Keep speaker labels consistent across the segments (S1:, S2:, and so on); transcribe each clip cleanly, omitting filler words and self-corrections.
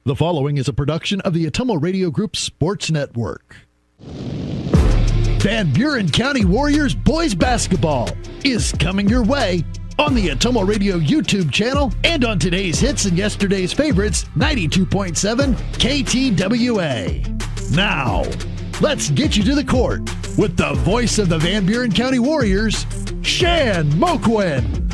S1: The following is a production of the Atomo Radio Group Sports Network. Van Buren County Warriors Boys Basketball is coming your way on the Atomo Radio YouTube channel and on today's hits and yesterday's favorites, 92.7 KTWA. Now, let's get you to the court with the voice of the Van Buren County Warriors, Shan Moquin.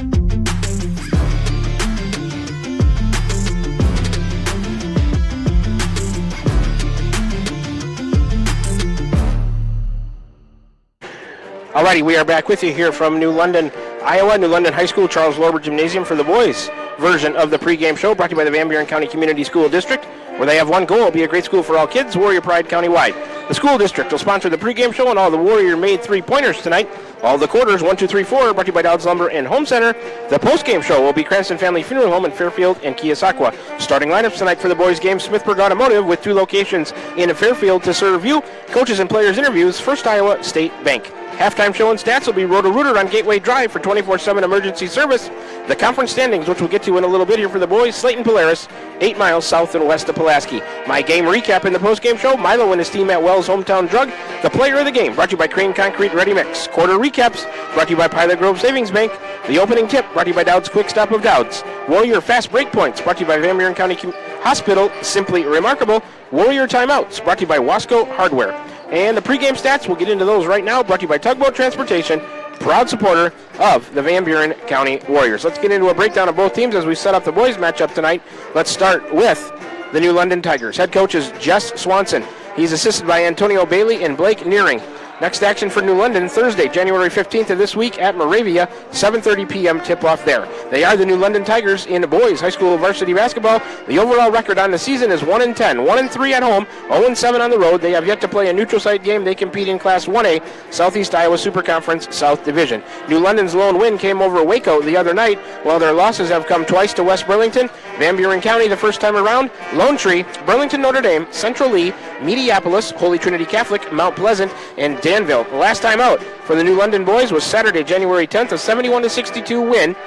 S2: Alrighty, we are back with you here from New London, Iowa, New London High School, Charles Lorber Gymnasium for the boys version of the pregame show brought to you by the Van Buren County Community School District, where they have one goal, be a great school for all kids, Warrior Pride countywide. The school district will sponsor the pregame show and all the Warrior-made three-pointers tonight. All the quarters, 1, 2, 3, 4, brought to you by Dowd's Lumber and Home Center. The postgame show will be Cranston Family Funeral Home in Fairfield and Keosauqua. Starting lineups tonight for the boys' game, Smithburg Automotive with 2 locations in Fairfield to serve you. Coaches and players interviews, First Iowa State Bank. Halftime show and stats will be Roto-Rooter on Gateway Drive for 24/7 emergency service. The conference standings, which we'll get to in a little bit here for the boys, Slayton Polaris, 8 miles south and west of Pulaski. My game recap in the postgame show, Milo and his team at Wells Hometown Drug. The player of the game, brought to you by Crane Concrete Ready Mix. Quarter recaps, brought to you by Pilot Grove Savings Bank. The opening tip, brought to you by Dowd's Quick Stop of Dowd's. Warrior Fast Break Points, brought to you by Van Buren County Hospital, Simply Remarkable. Warrior Timeouts, brought to you by Wasco Hardware. And the pregame stats, we'll get into those right now, brought to you by Tugboat Transportation, proud supporter of the Van Buren County Warriors. Let's get into a breakdown of both teams as we set up the boys matchup tonight. Let's start with the New London Tigers. Head coach is Jess Swanson. He's assisted by Antonio Bailey and Blake Nearing. Next action for New London, Thursday, January 15th of this week at Moravia, 7:30 p.m. tip-off there. They are the New London Tigers in boys high school varsity basketball. The overall record on the season is 1-10, 1-3 at home, 0-7 on the road. They have yet to play a neutral site game. They compete in Class 1A, Southeast Iowa Super Conference South Division. New London's lone win came over Waco the other night, while their losses have come twice to West Burlington, Van Buren County the first time around, Lone Tree, Burlington Notre Dame, Central Lee, Mediapolis, Holy Trinity Catholic, Mount Pleasant, and Danville. The last time out for the New London boys was Saturday, January 10th, a 71-62 win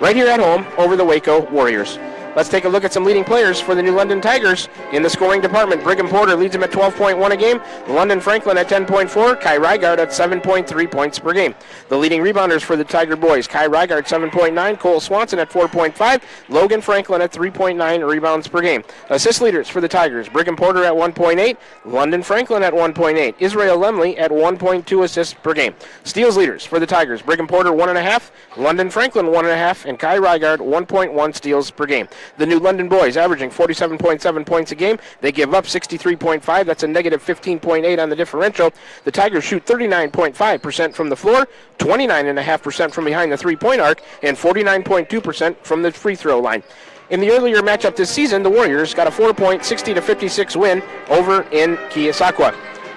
S2: right here at home over the Waco Warriors. Let's take a look at some leading players for the New London Tigers in the scoring department. Brigham Porter leads them at 12.1 a game. London Franklin at 10.4. Kai Rygard at 7.3 points per game. The leading rebounders for the Tiger boys. Kai Rygard 7.9. Cole Swanson at 4.5. Logan Franklin at 3.9 rebounds per game. Assist leaders for the Tigers. Brigham Porter at 1.8. London Franklin at 1.8. Israel Lemley at 1.2 assists per game. Steals leaders for the Tigers. Brigham Porter 1.5. London Franklin 1.5. And Kai Rygard 1.1 steals per game. The New London boys averaging 47.7 points a game. They give up 63.5. That's a negative 15.8 on the differential. The Tigers shoot 39.5% from the floor, 29.5% from behind the three-point arc, and 49.2% from the free throw line. In the earlier matchup this season, the Warriors got a 4-point, 60-56 win over in Keosauqua.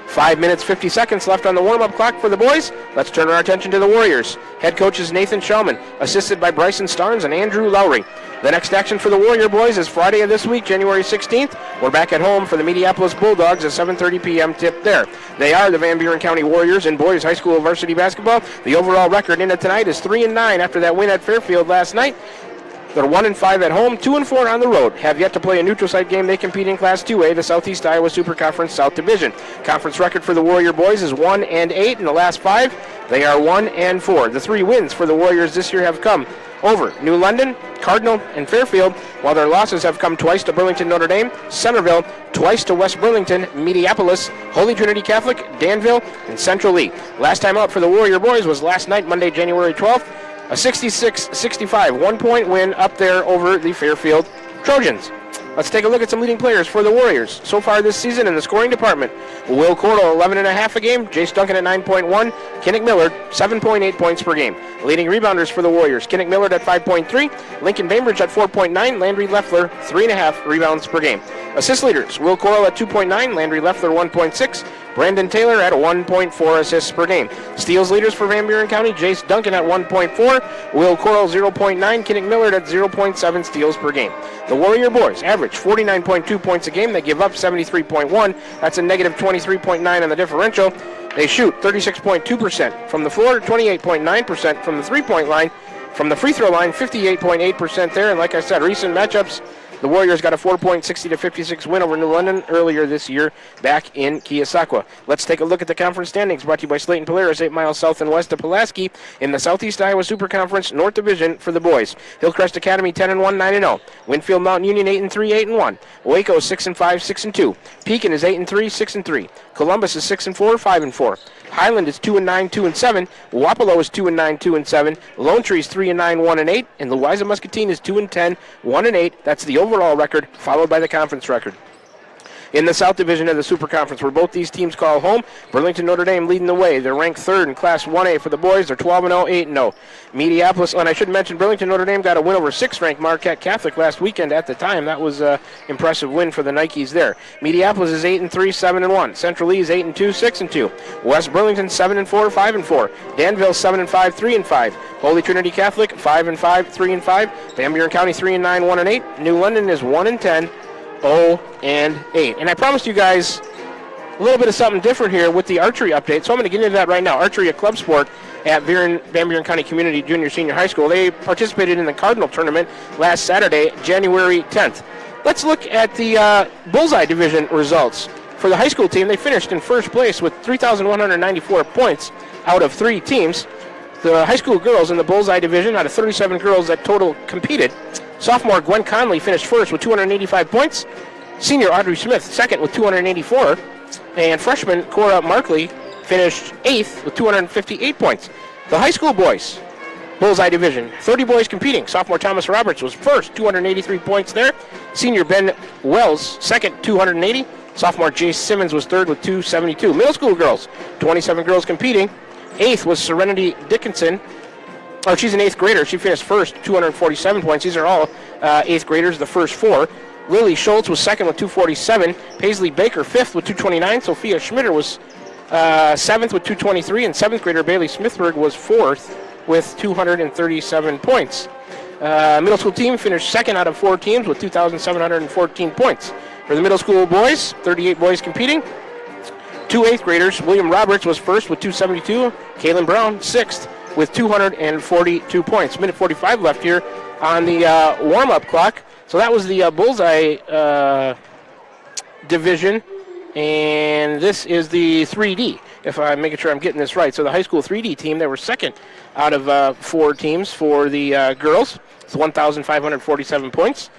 S2: 5 minutes, 50 seconds left on the warm-up clock for the boys. Let's turn our attention to the Warriors. Head coach is Nathan Schauman, assisted by Bryson Starnes and Andrew Lowry. The next action for the Warrior boys is Friday of this week, January 16th. We're back at home for the Mediapolis Bulldogs at 7:30 p.m. tip there. They are the Van Buren County Warriors in boys high school varsity basketball. The overall record in it tonight is 3-9 after that win at Fairfield last night. They're 1-5 at home, 2-4 on the road. Have yet to play a neutral site game. They compete in Class 2A, the Southeast Iowa Super Conference South Division. Conference record for the Warrior boys is 1-8 in the last 5. They are 1-4. The 3 wins for the Warriors this year have come over New London, Cardinal, and Fairfield, while their losses have come twice to Burlington Notre Dame, Centerville, twice to West Burlington, Mediapolis, Holy Trinity Catholic, Danville, and Central Lee. Last time out for the Warrior boys was last night, Monday, January 12th, a 66-65 one-point win up there over the Fairfield Trojans. Let's take a look at some leading players for the Warriors so far this season in the scoring department. Will Cordell, 11.5 a game. Jace Duncan at 9.1. Kinnick Millard, 7.8 points per game. Leading rebounders for the Warriors. Kinnick Millard at 5.3. Lincoln Bainbridge at 4.9. Landry Leffler, 3.5 rebounds per game. Assist leaders. Will Cordell at 2.9. Landry Leffler, 1.6. Brandon Taylor at 1.4 assists per game. Steals leaders for Van Buren County. Jace Duncan at 1.4. Will Cordell, 0.9. Kinnick Millard at 0.7 steals per game. The Warrior boys average 49.2 points a game. They give up 73.1. That's a negative 23.9 on the differential. They shoot 36.2% from the floor, 28.9% from the three-point line. From the free throw line, 58.8% there. And like I said, recent matchups, The Warriors got a 4-point 60-56 win over New London earlier this year back in Keosauqua. Let's take a look at the conference standings brought to you by Slayton Polaris, 8 miles south and west of Pulaski in the Southeast Iowa Super Conference North Division for the boys. Hillcrest Academy 10-1, 9-0. Winfield Mountain Union 8-3, 8-1. Waco 6-5, 6-2. Pekin is 8-3, 6-3. Columbus is 6-4, 5-4. Highland is 2-9, 2-7. Wapello is 2-9, 2-7. Lone Tree is 3-9, 1-8. And Louisa Muscatine is 2-10, 1-8. That's the overall record, followed by the conference record. In the South Division of the Super Conference, where both these teams call home, Burlington Notre Dame leading the way. They're ranked third in Class 1A for the boys. They're 12-0, 8-0. Mediapolis, and I should mention, Burlington Notre Dame got a win over 6th-ranked Marquette Catholic last weekend at the time. That was an impressive win for the Nikes there. Mediapolis is 8-3, 7-1. Central Lee is 8-2, 6-2. West Burlington 7-4, 5-4. Danville 7-5, 3-5. Holy Trinity Catholic 5-5, 3-5. Van Buren County 3-9, 1-8. New London is 1-10. 0-8. And I promised you guys a little bit of something different here with the archery update, so I'm going to get into that right now. Archery, a club sport at Van Buren County Community Junior Senior High School. They participated in the Cardinal Tournament last Saturday, January 10th. Let's look at the Bullseye Division results. For the high school team, they finished in first place with 3,194 points out of 3 teams. The high school girls in the Bullseye Division, out of 37 girls that total competed, sophomore Gwen Conley finished first with 285 points. Senior Audrey Smith second with 284. And freshman Cora Markley finished 8th with 258 points. The high school boys, Bullseye Division, 30 boys competing. Sophomore Thomas Roberts was first, 283 points there. Senior Ben Wells second, 280. Sophomore Jace Simmons was third with 272. Middle school girls, 27 girls competing. 8th was Serenity Dickinson. Oh, she's an 8th grader. She finished first, 247 points. These are all 8th graders, the first 4. Lily Schultz was second with 247. Paisley Baker 5th with 229. Sophia Schmitter was 7th with 223. And 7th grader Bailey Smithberg was 4th with 237 points. Middle school team finished second out of 4 teams with 2,714 points. For the middle school boys, 38 boys competing. 2 8th graders. William Roberts was first with 272. Kaylin Brown 6th with 242 points. Minute 45 left here on the warm-up clock. So that was the Bullseye division, and this is the 3D, if I'm making sure I'm getting this right. So the high school 3D team, they were second out of 4 teams for the girls. It's 1,547 points.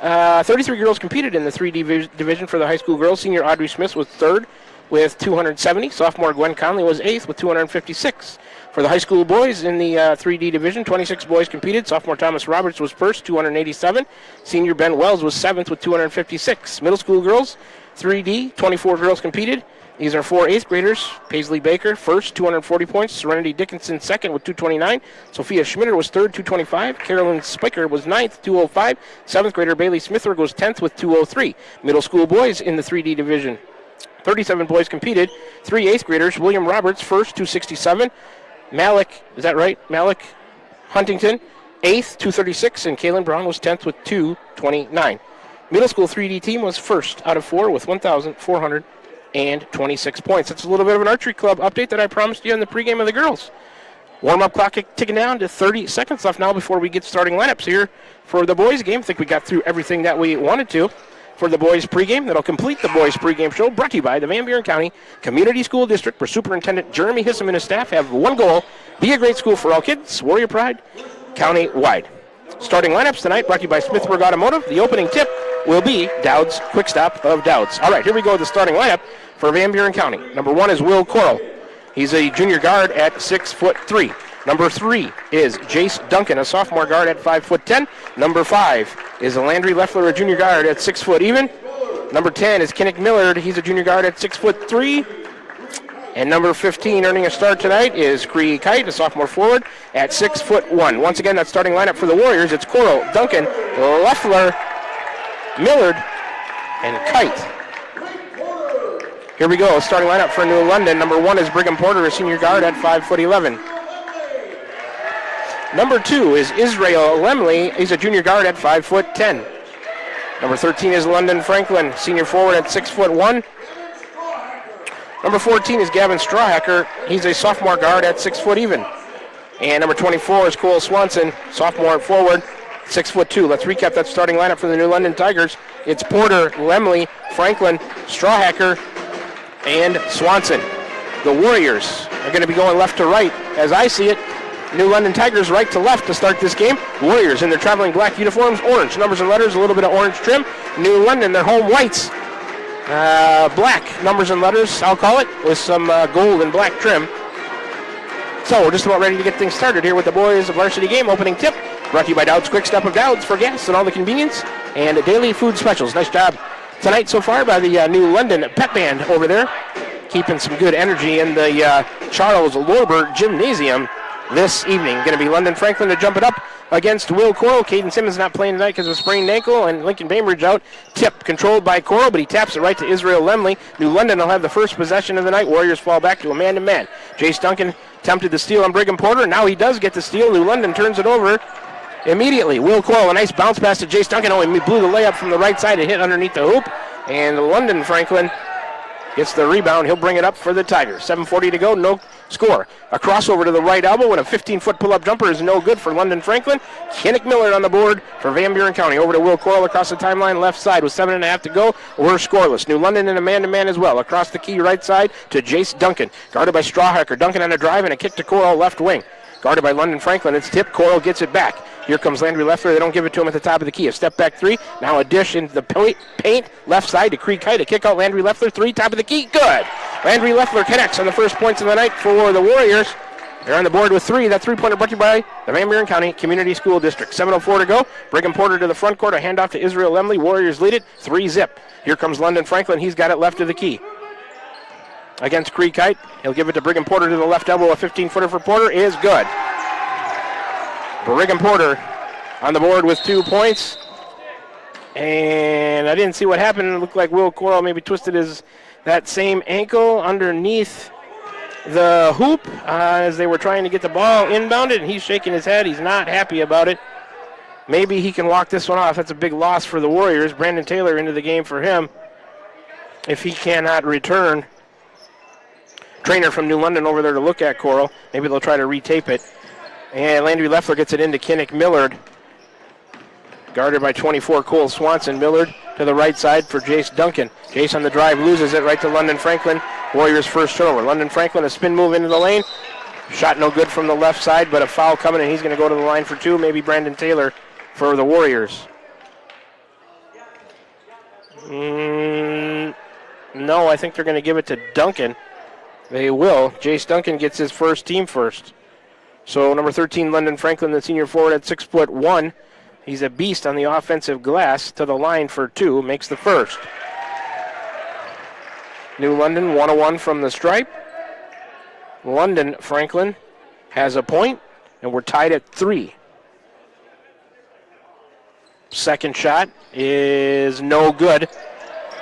S2: 33 girls competed in the 3D division for the high school girls. Senior Audrey Smith was third with 270. Sophomore Gwen Conley was 8th with 256. For the high school boys in the 3D division, 26 boys competed. Sophomore Thomas Roberts was first, 287. Senior Ben Wells was 7th with 256. Middle school girls, 3D, 24 girls competed. These are 4 8th graders. Paisley Baker first, 240 points. Serenity Dickinson second with 229. Sophia Schmitter was third, 225. Carolyn Spiker was 9th, 205. 7th grader Bailey Smithberg was 10th with 203. Middle school boys in the 3D division, 37 boys competed. 3 8th graders. William Roberts first, 267. Malik, is that right? Malik Huntington, 8th, 236, and Kaylin Brown was 10th with 229. Middle school 3D team was first out of 4 with 1,426 points. That's a little bit of an archery club update that I promised you in the pregame of the girls. Warm-up clock ticking down to 30 seconds left now before we get starting lineups here for the boys game. I think we got through everything that we wanted to for the boys pregame. That'll complete the boys pregame show, brought to you by the Van Buren County Community School District, where Superintendent Jeremy Hissam and his staff have one goal: be a great school for all kids. Warrior Pride, county-wide. Starting lineups tonight brought to you by Smithburg Automotive. The opening tip will be Dowd's Quick Stop of Dowd's. All right, here we go with the starting lineup for Van Buren County. Number 1 is Will Coral. He's a junior guard at 6'3". Number 3 is Jace Duncan, a sophomore guard at 5'10". Number 5 is Landry Leffler, a junior guard at 6 foot even. Number 10 is Kinnick Millard. He's a junior guard at 6'3". And number 15 earning a start tonight is Cree Kite, a sophomore forward at 6'1". Once again, that starting lineup for the Warriors. It's Coral, Duncan, Leffler, Millard, and Kite. Here we go, starting lineup for New London. Number 1 is Brigham Porter, a senior guard at 5'11". Number 2 is Israel Lemley. He's a junior guard at 5'10". Number 13 is London Franklin, senior forward at 6'1". Number 14 is Gavin Strawhacker. He's a sophomore guard at 6 foot even. And number 24 is Cole Swanson, sophomore forward 6'2". Let's recap that starting lineup for the New London Tigers. It's Porter, Lemley, Franklin, Strawhacker, and Swanson. The Warriors are going to be going left to right. As I see it, New London Tigers right to left to start this game. Warriors in their traveling black uniforms, orange numbers and letters, a little bit of orange trim. New London, their home whites, black numbers and letters, I'll call it, with some gold and black trim. So we're just about ready to get things started here with the boys varsity game opening tip. Brought to you by Dowd's Quick Stop of Dowd's for gas and all the convenience and daily food specials. Nice job tonight so far by the New London Pep Band over there, keeping some good energy in the Charles Lorber Gymnasium this evening. Going to be London Franklin to jump it up against Will Coral. Caden Simmons not playing tonight because of a sprained ankle, and Lincoln Bainbridge out. Tip controlled by Coral, but he taps it right to Israel Lemley. New London will have the first possession of the night. Warriors fall back to a man-to-man. Jace Duncan attempted the steal on Brigham Porter. Now he does get the steal. New London turns it over immediately. Will Coral, a nice bounce pass to Jace Duncan. Oh, he blew the layup from the right side. It hit underneath the hoop, and London Franklin gets the rebound. He'll bring it up for the Tigers. 7:40 to go, no score. A crossover to the right elbow and a 15-foot pull-up jumper is no good for London Franklin. Kinnick Miller on the board for Van Buren County. Over to Will Coral across the timeline, left side with 7.5 to go. We're scoreless. New London in a man-to-man as well. Across the key right side to Jace Duncan. Guarded by Strawhacker. Duncan on a drive and a kick to Coral left wing. Guarded by London Franklin. It's tipped. Coral gets it back. Here comes Landry Leffler. They don't give it to him at the top of the key. A step back three. Now a dish into the paint. Left side to Creek Height. A kick out Landry Leffler. Three. Top of the key. Good. Landry Leffler connects on the first points of the night for the Warriors. They're on the board with three. That three-pointer brought to you by the Van Buren County Community School District. 7:04 to go. Brigham Porter to the front court. A handoff to Israel Lemley. Warriors lead it. 3-zip. Here comes London Franklin. He's got it left of the key. Against Creek Height. He'll give it to Brigham Porter to the left elbow. A 15-footer for Porter is good. Brigham Porter on the board with 2 points. And I didn't see what happened. It looked like Will Coral maybe twisted that same ankle underneath the hoop as they were trying to get the ball inbounded, and he's shaking his head. He's not happy about it. Maybe he can walk this one off. That's a big loss for the Warriors. Brandon Taylor into the game for him if he cannot return. Trainer from New London over there to look at Coral. Maybe they'll try to retape it. And Landry Leffler gets it into Kinnick Millard. Guarded by 24, Cole Swanson. Millard to the right side for Jace Duncan. Jace on the drive loses it right to London Franklin. Warriors first turnover. London Franklin, a spin move into the lane. Shot no good from the left side, but a foul coming, and he's going to go to the line for two. Maybe Brandon Taylor for the Warriors. No, I think they're going to give it to Duncan. They will. Jace Duncan gets his first team first. So number 13, London Franklin, the senior forward at 6'1". He's a beast on the offensive glass. To the line for two, makes the first. New London 101 from the stripe. London Franklin has a point, and we're tied at 3. Second shot is no good.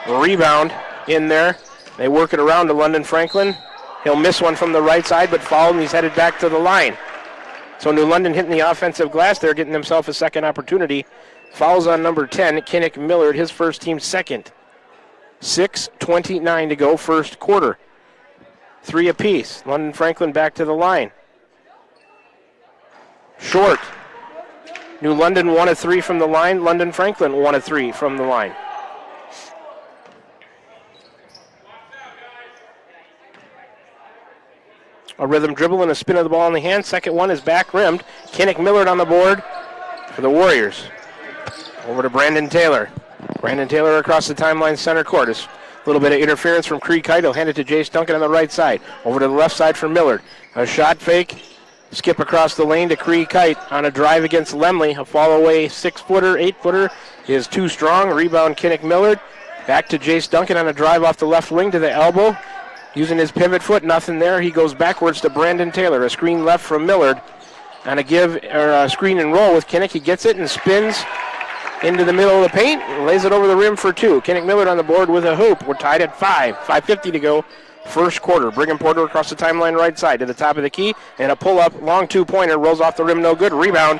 S2: Rebound in there. They work it around to London Franklin. He'll miss one from the right side, but fouled, and he's headed back to the line. So New London hitting the offensive glass. They're getting themselves a second opportunity. Fouls on number 10, Kinnick Millard, his first team second. 6:29 to go, first quarter. 3 apiece. London Franklin back to the line. Short. New London 1 of 3 from the line. London Franklin 1 of 3 from the line. A rhythm dribble and a spin of the ball in the hand. Second one is back rimmed. Kinnick Millard on the board for the Warriors. Over to Brandon Taylor. Brandon Taylor across the timeline center court. A little bit of interference from Creek Height. He'll hand it to Jace Duncan on the right side. Over to the left side for Millard. A shot fake. Skip across the lane to Creek Height on a drive against Lemley. A fall away 6-footer, 8-footer is too strong. Rebound Kinnick Millard. Back to Jace Duncan on a drive off the left wing to the elbow. Using his pivot foot, nothing there. He goes backwards to Brandon Taylor. A screen left from Millard. And a screen and roll with Kinnick. He gets it and spins into the middle of the paint. Lays it over the rim for two. Kinnick Millard on the board with a hoop. We're tied at 5. 5:50 to go. First quarter. Brigham Porter across the timeline right side to the top of the key. And a pull-up, long two-pointer. Rolls off the rim, no good. Rebound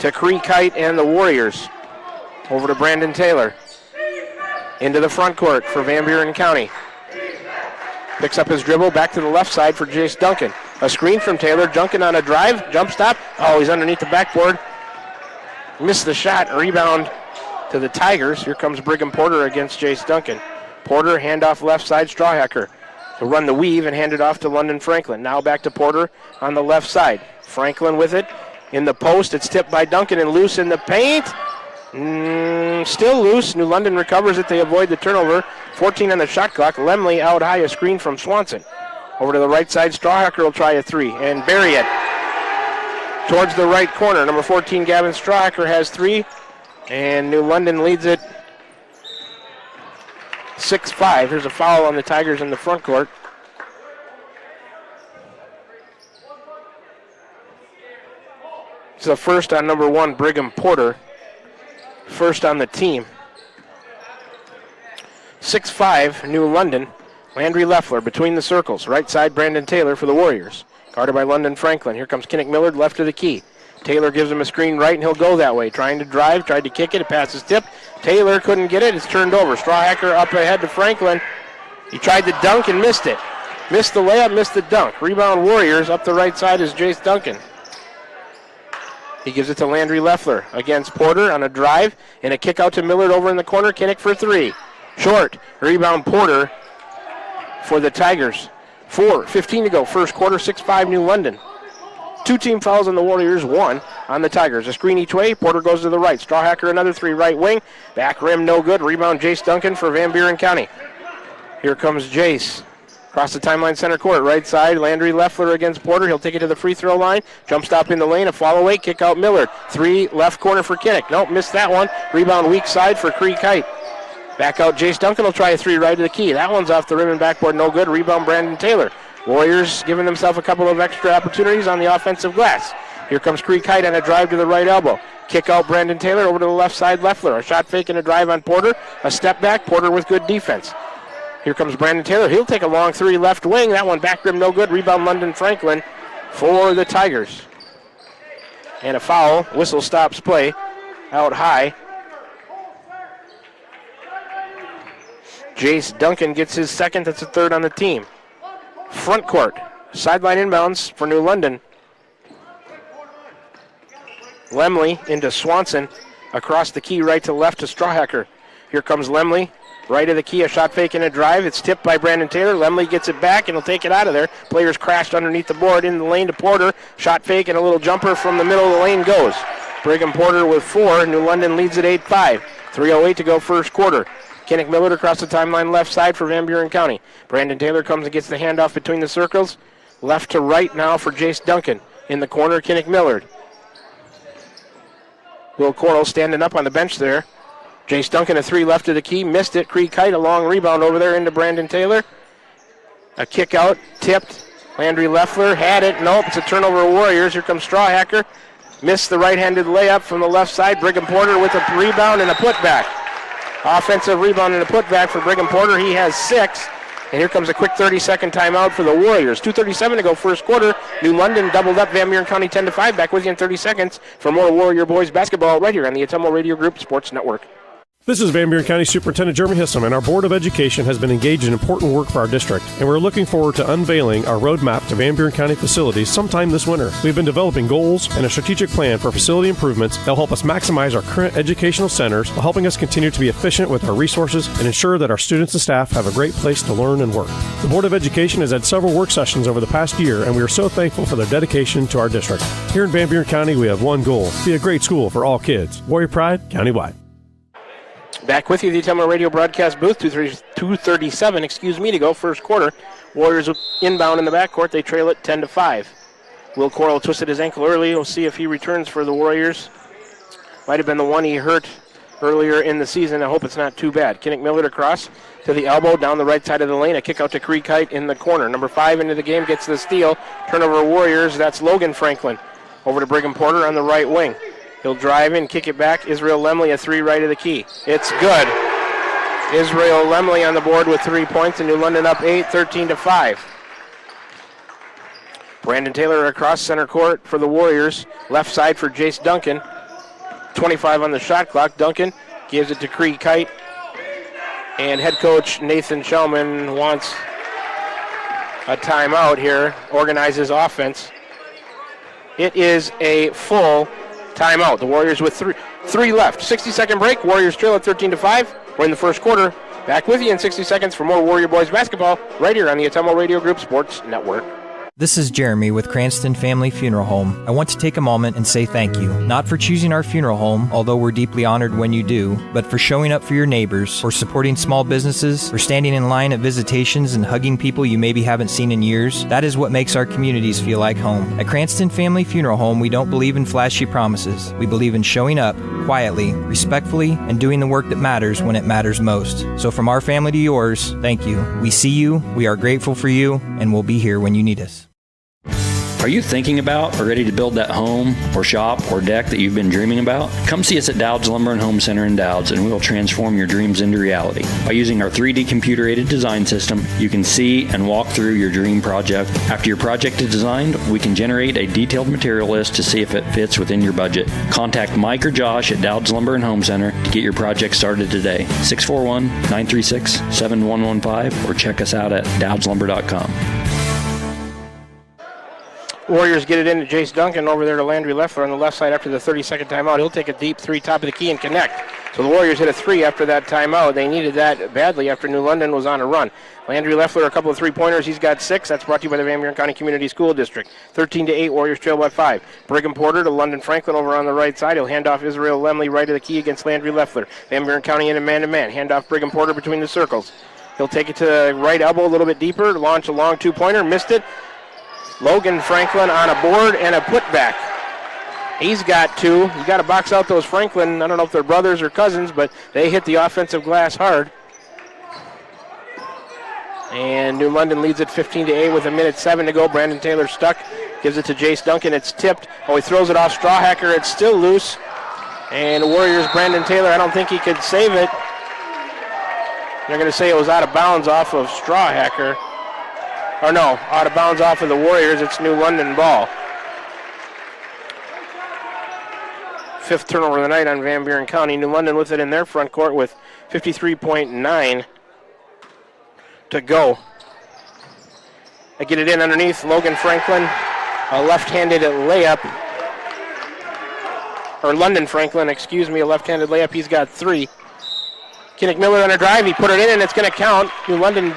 S2: to Creek Height and the Warriors. Over to Brandon Taylor. Into the front court for Van Buren County. Picks up his dribble, back to the left side for Jace Duncan. A screen from Taylor. Duncan on a drive, jump stop. Oh, he's underneath the backboard. Missed the shot. Rebound to the Tigers. Here comes Brigham Porter against Jace Duncan. Porter, handoff left side, Strawhacker. He'll run the weave and hand it off to London Franklin. Now back to Porter on the left side. Franklin with it in the post. It's tipped by Duncan and loose in the paint. Still loose. New London recovers it. They avoid the turnover. 14 on the shot clock. Lemley out high, a screen from Swanson. Over to the right side. Strawhacker will try a three and bury it towards the right corner. Number 14, Gavin Strawhacker has three, and New London leads it 6-5. There's a foul on the Tigers in the front court. It's the first on number 1, Brigham Porter. First on the team. 6-5, New London. Landry Leffler between the circles. Right side, Brandon Taylor for the Warriors. Guarded by London Franklin. Here comes Kinnick Millard, left of the key. Taylor gives him a screen right, and he'll go that way. Trying to drive, tried to kick it. A pass is tipped. Taylor couldn't get it. It's turned over. Strawhacker up ahead to Franklin. He tried to dunk and missed it. Missed the layup, missed the dunk. Rebound Warriors. Up the right side is Jace Duncan. He gives it to Landry Leffler against Porter on a drive, and a kick out to Millard over in the corner. Kinnick for three. Short. Rebound Porter for the Tigers. 4:15 to go, first quarter, 6-5 New London. 2 team fouls on the Warriors, 1 on the Tigers. A screen each way, Porter goes to the right. Strawhacker another three, right wing. Back rim, no good. Rebound Jace Duncan for Van Buren County. Here comes Jace. Across the timeline center court, right side, Landry Leffler against Porter. He'll take it to the free throw line. Jump stop in the lane, a fall away, kick out Millard. 3, left corner for Kinnick. Nope, missed that one. Rebound weak side for Cree Kite. Back out, Jace Duncan will try a three right to the key. That one's off the rim and backboard, no good. Rebound, Brandon Taylor. Warriors giving themselves a couple of extra opportunities on the offensive glass. Here comes Cree Kite on a drive to the right elbow. Kick out Brandon Taylor over to the left side, Leffler. A shot fake and a drive on Porter. A step back, Porter with good defense. Here comes Brandon Taylor. He'll take a long three left wing. That one back rim, no good. Rebound, London Franklin for the Tigers. And a foul. Whistle stops play out high. Jace Duncan gets his second. That's the third on the team. Front court. Sideline inbounds for New London. Lemley into Swanson. Across the key right to left to Strawhacker. Here comes Lemley. Right of the key, a shot fake and a drive. It's tipped by Brandon Taylor. Lemley gets it back and he'll take it out of there. Players crashed underneath the board in the lane to Porter. Shot fake and a little jumper from the middle of the lane goes. Brigham Porter with 4. New London leads at 8-5. 3:08 to go first quarter. Kinnick Millard across the timeline left side for Van Buren County. Brandon Taylor comes and gets the handoff between the circles. Left to right now for Jace Duncan. In the corner, Kinnick Millard. Will Coral standing up on the bench there. Jace Duncan a three left of the key. Missed it. Cree Kite a long rebound over there into Brandon Taylor. A kick out. Tipped. Landry Leffler had it. Nope. It's a turnover of Warriors. Here comes Strawhacker. Missed the right-handed layup from the left side. Brigham Porter with a rebound and a putback. Offensive rebound and a putback for Brigham Porter. He has 6. And here comes a quick 30-second timeout for the Warriors. 2:37 to go first quarter. New London doubled up Van Buren County 10-5. Back with you in 30 seconds for more Warrior Boys basketball right here on the Atomo Radio Group Sports Network.
S3: This is Van Buren County Superintendent Jeremy Hissam, and our Board of Education has been engaged in important work for our district, and we're looking forward to unveiling our roadmap to Van Buren County facilities sometime this winter. We've been developing goals and a strategic plan for facility improvements that will help us maximize our current educational centers while helping us continue to be efficient with our resources and ensure that our students and staff have a great place to learn and work. The Board of Education has had several work sessions over the past year, and we are so thankful for their dedication to our district. Here in Van Buren County, we have one goal: be a great school for all kids. Warrior Pride, countywide.
S2: Back with you, the Atomo Radio broadcast booth, 2:37 to go first quarter. Warriors inbound in the backcourt. They trail it 10-5. Will Coral twisted his ankle early. We'll see if he returns for the Warriors. Might have been the one he hurt earlier in the season. I hope it's not too bad. Kinnick Millard across to the elbow, down the right side of the lane. A kick out to Cree Kite in the corner. Number 5 into the game gets the steal. Turnover Warriors. That's Logan Franklin. Over to Brigham Porter on the right wing. He'll drive in, kick it back. Israel Lemley, a three right of the key. It's good. Israel Lemley on the board with 3 points, and New London up 8, 13-5. Brandon Taylor across center court for the Warriors. Left side for Jace Duncan. 25 on the shot clock. Duncan gives it to Cree Kite. And head coach Nathan Shellman wants a timeout here, organizes offense. It is a full timeout. The Warriors with three left. 60-second break. Warriors trail at 13-5. We're in the first quarter. Back with you in 60 seconds for more Warrior Boys basketball right here on the Atomo Radio Group Sports Network.
S4: This is Jeremy with Cranston Family Funeral Home. I want to take a moment and say thank you, not for choosing our funeral home, although we're deeply honored when you do, but for showing up for your neighbors, for supporting small businesses, for standing in line at visitations and hugging people you maybe haven't seen in years. That is what makes our communities feel like home. At Cranston Family Funeral Home, we don't believe in flashy promises. We believe in showing up quietly, respectfully, and doing the work that matters when it matters most. So from our family to yours, thank you. We see you, we are grateful for you, and we'll be here when you need us.
S5: Are you thinking about or ready to build that home or shop or deck that you've been dreaming about? Come see us at Dowd's Lumber and Home Center in Dowd's, and we will transform your dreams into reality. By using our 3D computer-aided design system, you can see and walk through your dream project. After your project is designed, we can generate a detailed material list to see if it fits within your budget. Contact Mike or Josh at Dowd's Lumber and Home Center to get your project started today. 641-936-7115 or check us out at dowdslumber.com.
S2: Warriors get it into Jace Duncan over there to Landry Leffler on the left side after the 30-second timeout. He'll take a deep three, top of the key, and connect. So the Warriors hit a three after that timeout. They needed that badly after New London was on a run. Landry Leffler, a couple of three-pointers. He's got 6. That's brought to you by the Van Buren County Community School District. 13-8, Warriors trail by 5. Brigham Porter to London Franklin over on the right side. He'll hand off Israel Lemley right of the key against Landry Leffler. Van Buren County in a man-to-man. Hand off Brigham Porter between the circles. He'll take it to the right elbow a little bit deeper, launch a long two-pointer, missed it. Logan Franklin on a board and a putback. He's got 2. You got to box out those Franklin. I don't know if they're brothers or cousins, but they hit the offensive glass hard. And New London leads it 15-8 with 1:07 to go. Brandon Taylor stuck. Gives it to Jace Duncan. It's tipped. Oh, he throws it off Strawhacker. It's still loose. And the Warriors, Brandon Taylor, I don't think he could save it. They're going to say it was out of bounds off of Strawhacker. Or no, out of bounds off of the Warriors. It's New London ball. 5th turnover of the night on Van Buren County. New London with it in their front court with 53.9 to go. They get it in underneath. Logan Franklin, a left-handed layup. Or London Franklin, excuse me, a left-handed layup. He's got 3. Kinnick Miller on a drive. He put it in, and it's going to count. New London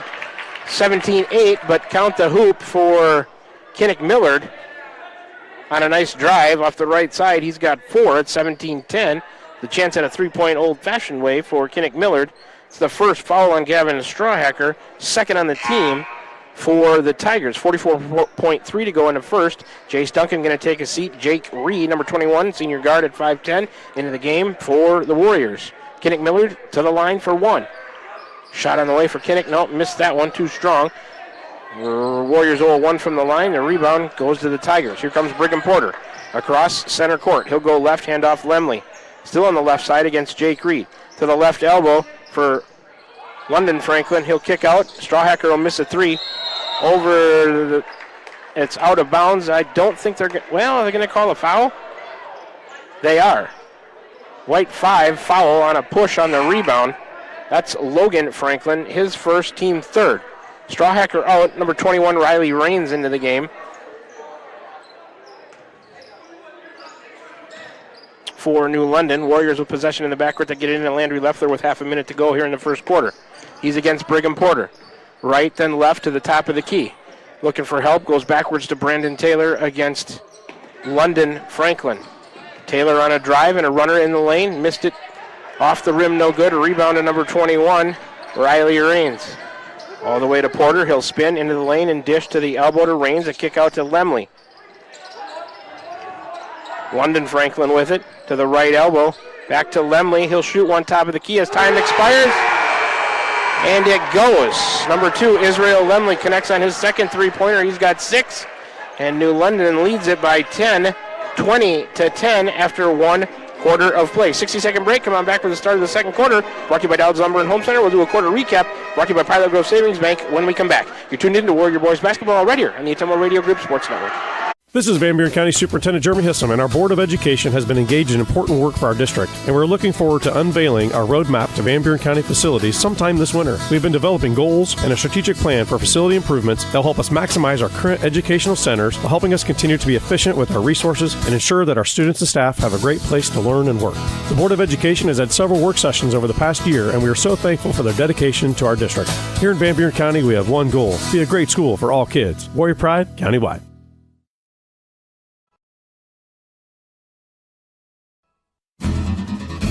S2: 17-8, but count the hoop for Kinnick Millard on a nice drive off the right side. He's got 4 at 17-10. The chance at a three-point old-fashioned way for Kinnick Millard. It's the first foul on Gavin Strawhacker, second on the team for the Tigers. 44.3 to go in the first. Jace Duncan going to take a seat. Jake Reed, number 21, senior guard at 5'10", into the game for the Warriors. Kinnick Millard to the line for 1. Shot on the way for Kinnick. Nope, missed that one. Too strong. Warriors 0-1 from the line. The rebound goes to the Tigers. Here comes Brigham Porter across center court. He'll go left, hand off Lemley. Still on the left side against Jake Reed. To the left elbow for London Franklin. He'll kick out. Strawhacker will miss a 3. It's out of bounds. I don't think they're going to... Well, are they going to call a foul? They are. White 5 foul on a push on the rebound. That's Logan Franklin, his first, team 3rd. Strawhacker out, number 21, Riley Raines into the game. For New London, Warriors with possession in the backcourt to get in, and Landry Leffler with half a minute to go here in the first quarter. He's against Brigham Porter. Right, then left to the top of the key. Looking for help, goes backwards to Brandon Taylor against London Franklin. Taylor on a drive and a runner in the lane, missed it. Off the rim, no good. A rebound to number 21, Riley Raines. All the way to Porter. He'll spin into the lane and dish to the elbow to Raines. A kick out to Lemley. London Franklin with it to the right elbow. Back to Lemley. He'll shoot one top of the key as time expires. And it goes. Number 2, Israel Lemley connects on his second three-pointer. He's got 6. And New London leads it by 10, 20-10 after 1 quarter of play. 60-second break. Come on back for the start of the second quarter. Brought to you by Dowd's Lumber and Home Center. We'll do a quarter recap. Brought to you by Pilot Grove Savings Bank when we come back. You're tuned in to Warrior Boys Basketball right here on the Atomo Radio Group Sports Network.
S3: This is Van Buren County Superintendent Jeremy Hissam, and our Board of Education has been engaged in important work for our district, and we're looking forward to unveiling our roadmap to Van Buren County facilities sometime this winter. We've been developing goals and a strategic plan for facility improvements that will help us maximize our current educational centers while helping us continue to be efficient with our resources and ensure that our students and staff have a great place to learn and work. The Board of Education has had several work sessions over the past year, and we are so thankful for their dedication to our district. Here in Van Buren County, we have one goal: be a great school for all kids. Warrior Pride, countywide.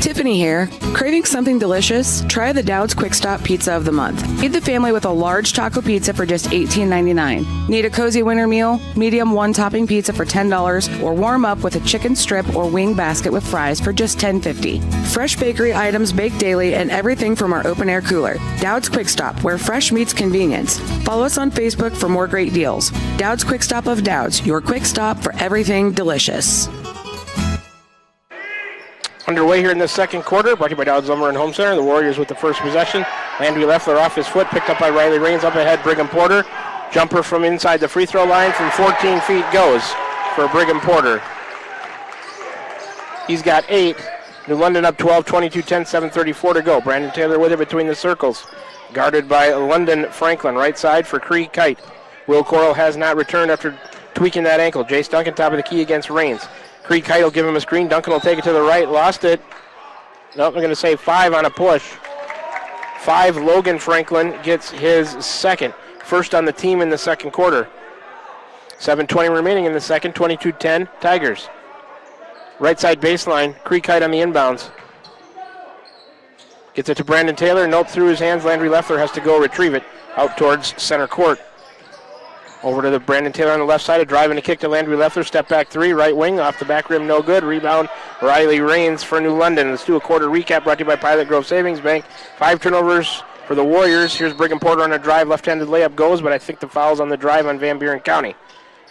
S6: Tiffany here. Craving something delicious? Try the Dowd's Quick Stop Pizza of the Month. Feed the family with a large taco pizza for just $18.99. Need a cozy winter meal? Medium one-topping pizza for $10, or warm up with a chicken strip or wing basket with fries for just $10.50. Fresh bakery items baked daily and everything from our open-air cooler. Dowd's Quick Stop, where fresh meets convenience. Follow us on Facebook for more great deals. Dowd's Quick Stop of Dowd's, your quick stop for everything delicious.
S2: Underway here in the second quarter, brought to you by Dowd's Lumber and Home Center. The Warriors with the first possession. Landry Leffler off his foot, picked up by Riley Raines. Up ahead, Brigham Porter. Jumper from inside the free throw line from 14 feet goes for Brigham Porter. He's got 8. New London up 12, 22-10, 7:34 to go. Brandon Taylor with it between the circles. Guarded by London Franklin, right side for Cree Kite. Will Coral has not returned after tweaking that ankle. Jace Duncan, top of the key against Raines. Cree Kite will give him a screen. Duncan will take it to the right. Lost it. Nope, I'm going to say 5 on a push. 5, Logan Franklin gets his second. First on the team in the second quarter. 7:20 remaining in the second. 22-10, Tigers. Right side baseline. Cree Kite on the inbounds. Gets it to Brandon Taylor. Nope, through his hands. Landry Leffler has to go retrieve it out towards center court. Over to the Brandon Taylor on the left side, a drive and a kick to Landry Leffler. Step back 3, right wing, off the back rim, no good. Rebound, Riley Raines for New London. Let's do a quarter recap brought to you by Pilot Grove Savings Bank. 5 turnovers for the Warriors. Here's Brigham Porter on a drive. Left-handed layup goes, but I think the foul's on the drive on Van Buren County.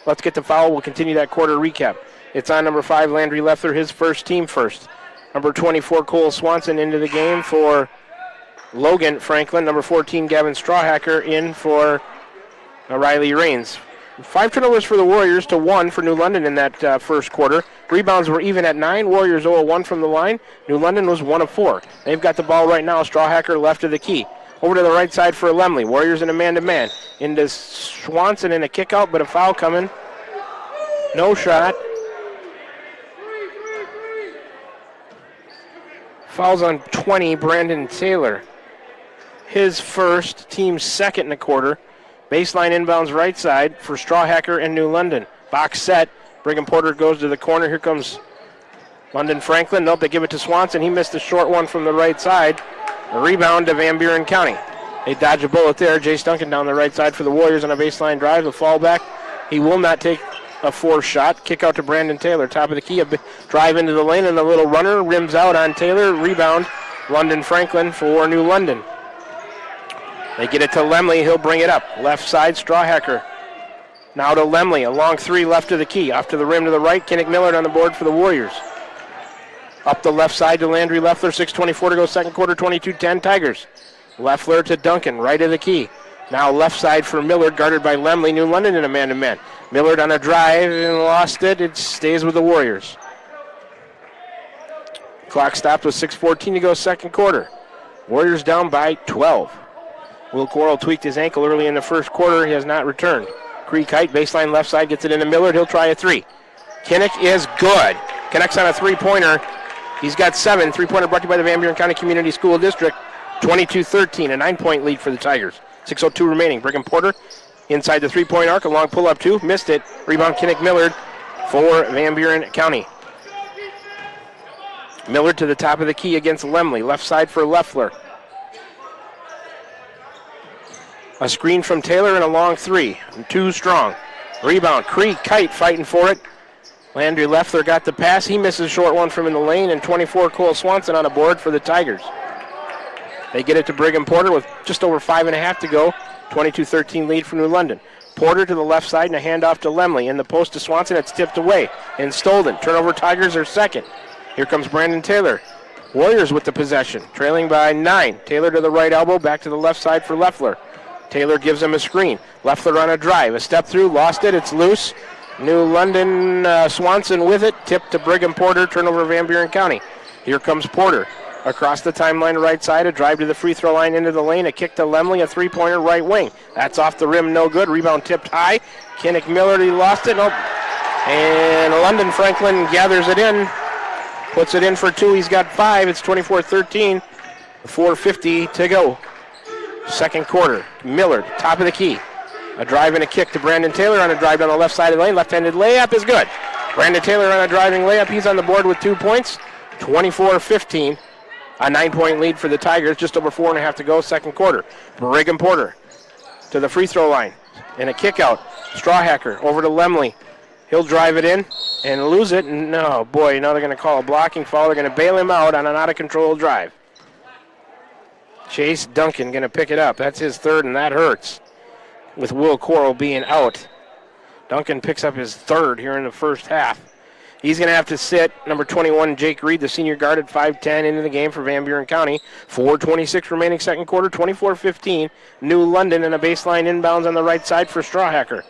S2: Let's get the foul. We'll continue that quarter recap. It's on number 5, Landry Leffler, his first, team first. Number 24, Cole Swanson into the game for Logan Franklin. Number 14, Gavin Strawhacker in for Riley Raines. 5 turnovers for the Warriors to 1 for New London in that first quarter. Rebounds were even at 9. Warriors 0 of 1 from the line. New London was 1 of 4. They've got the ball right now. Strawhacker left of the key. Over to the right side for Lemley. Warriors in a man-to-man. Into Swanson in a kick-out, but a foul coming. No shot. Fouls on 20, Brandon Taylor. His first, team second in the quarter. Baseline inbounds right side for Strawhacker and New London. Box set. Brigham Porter goes to the corner. Here comes London Franklin. Nope, they give it to Swanson. He missed the short one from the right side. A rebound to Van Buren County. They dodge a bullet there. Jace Duncan down the right side for the Warriors on a baseline drive. The fallback. He will not take a forced shot. Kick out to Brandon Taylor. Top of the key. A drive into the lane and a little runner. Rims out on Taylor. Rebound. London Franklin for New London. They get it to Lemley. He'll bring it up. Left side, Strawhacker. Now to Lemley. A long 3 left of the key. Off to the rim to the right. Kinnick Millard on the board for the Warriors. Up the left side to Landry Leffler. 6:24 to go second quarter. 22-10 Tigers. Leffler to Duncan. Right of the key. Now left side for Millard. Guarded by Lemley. New London in a man-to-man. Millard on a drive and lost it. It stays with the Warriors. Clock stopped with 6:14 to go second quarter. Warriors down by 12. Will Coral tweaked his ankle early in the first quarter. He has not returned. Cree Kite, baseline left side, gets it into Millard. He'll try a 3. Kinnick is good. Connects on a 3-pointer. He's got 7. 3-pointer brought to you by the Van Buren County Community School District. 22-13, a 9-point lead for the Tigers. 6:02 remaining. Brigham Porter inside the 3-point arc. A long pull-up 2. Missed it. Rebound Kinnick Millard for Van Buren County. Millard to the top of the key against Lemley. Left side for Leffler. A screen from Taylor and a long 3. Too strong. Rebound. Cree Kite fighting for it. Landry Leffler got the pass. He misses a short one from in the lane, and 24 Cole Swanson on a board for the Tigers. They get it to Brigham Porter with just over 5.5 to go. 22-13 lead for New London. Porter to the left side and a handoff to Lemley. In the post to Swanson. It's tipped away and stolen. Turnover Tigers are second. Here comes Brandon Taylor. Warriors with the possession. Trailing by 9. Taylor to the right elbow. Back to the left side for Leffler. Taylor gives him a screen. Leffler on a drive. A step through. Lost it. It's loose. New London, Swanson with it. Tip to Brigham Porter. Turnover Van Buren County. Here comes Porter. Across the timeline right side. A drive to the free throw line into the lane. A kick to Lemley. A three-pointer right wing. That's off the rim. No good. Rebound tipped high. Kinnick Miller, he lost it. Nope. And London Franklin gathers it in. Puts it in for two. He's got 5. It's 24-13. 4:50 to go. Second quarter. Millard, top of the key. A drive and a kick to Brandon Taylor on a drive down the left side of the lane. Left-handed layup is good. Brandon Taylor on a driving layup. He's on the board with 2 points. 24-15. A 9-point lead for the Tigers. Just over 4.5 to go. Second quarter. Brigham Porter to the free throw line. And a kick out. Strawhacker over to Lemley. He'll drive it in and lose it. No, boy, now they're going to call a blocking foul. They're going to bail him out on an out-of-control drive. Chase Duncan going to pick it up. That's his third, and that hurts. With Will Coral being out. Duncan picks up his third here in the first half. He's going to have to sit number 21, Jake Reed, the senior guard at 5'10", into the game for Van Buren County. 4:26 remaining second quarter, 24-15. New London and a baseline inbounds on the right side for Strawhacker.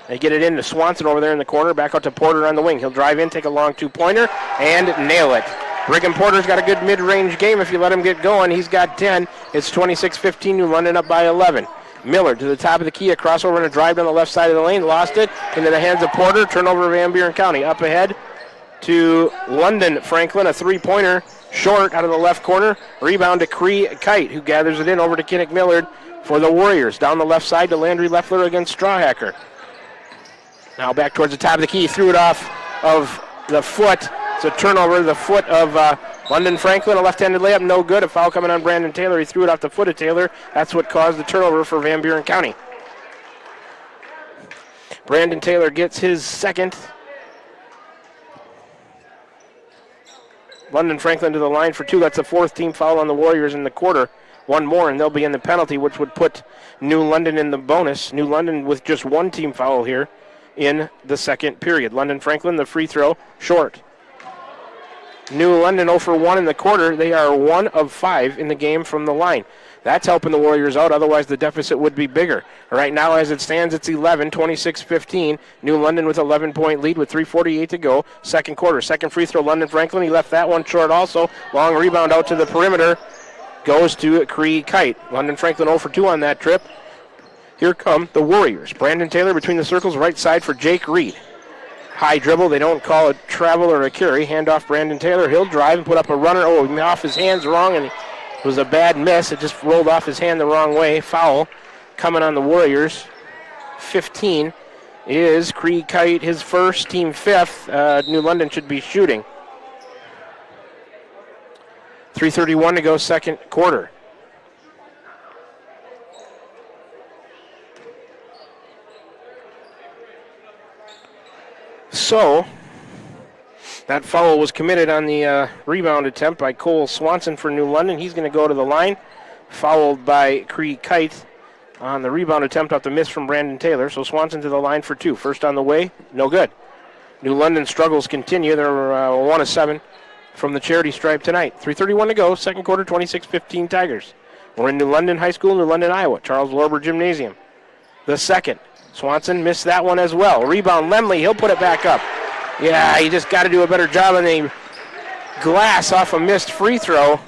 S2: They get it into Swanson over there in the corner. Back out to Porter on the wing. He'll drive in, take a long two-pointer, and nail it. Brigham Porter's got a good mid-range game if you let him get going. He's got 10. It's 26-15. New London up by 11. Miller to the top of the key. A crossover and a drive down the left side of the lane. Lost it into the hands of Porter. Turnover Van Buren County. Up ahead to London Franklin. A three-pointer short out of the left corner. Rebound to Cree Kite, who gathers it in over to Kinnick Millard for the Warriors. Down the left side to Landry Leffler against Strawhacker. Now back towards the top of the key. Threw it off of the foot. It's a turnover. The foot of London Franklin. A left-handed layup. No good. A foul coming on Brandon Taylor. He threw it off the foot of Taylor. That's what caused the turnover for Van Buren County. Brandon Taylor gets his second. London Franklin to the line for 2. That's the fourth team foul on the Warriors in the quarter. One more, and they'll be in the penalty, which would put New London in the bonus. New London with just one team foul here in the second period. London Franklin, the free throw, short. New London 0 for 1 in the quarter. They are 1 of 5 in the game from the line. That's helping the Warriors out. Otherwise, the deficit would be bigger. Right now, as it stands, it's 11, 26-15. New London with 11-point lead with 3:48 to go. Second quarter. Second free throw, London Franklin. He left that one short also. Long rebound out to the perimeter. Goes to Cree Kite. London Franklin 0 for 2 on that trip. Here come the Warriors. Brandon Taylor between the circles, right side for Jake Reed. High dribble. They don't call it travel or a carry. Hand off Brandon Taylor. He'll drive and put up a runner. Oh, off his hands wrong, and it was a bad miss. It just rolled off his hand the wrong way. Foul coming on the Warriors. 15 is Cree Kite, his first, team fifth. New London should be shooting. 3:31 to go, second quarter. So, that foul was committed on the rebound attempt by Cole Swanson for New London. He's going to go to the line, fouled by Cree Kite on the rebound attempt off the miss from Brandon Taylor. So Swanson to the line for 2. First on the way, no good. New London struggles continue. They're 1 of 7 from the charity stripe tonight. 3:31 to go, second quarter, 26-15 Tigers. We're in New London High School, New London, Iowa, Charles Lorber Gymnasium. The second. Swanson missed that one as well. Rebound, Lemley, he'll put it back up. Yeah, he just got to do a better job on the glass off a missed free throw,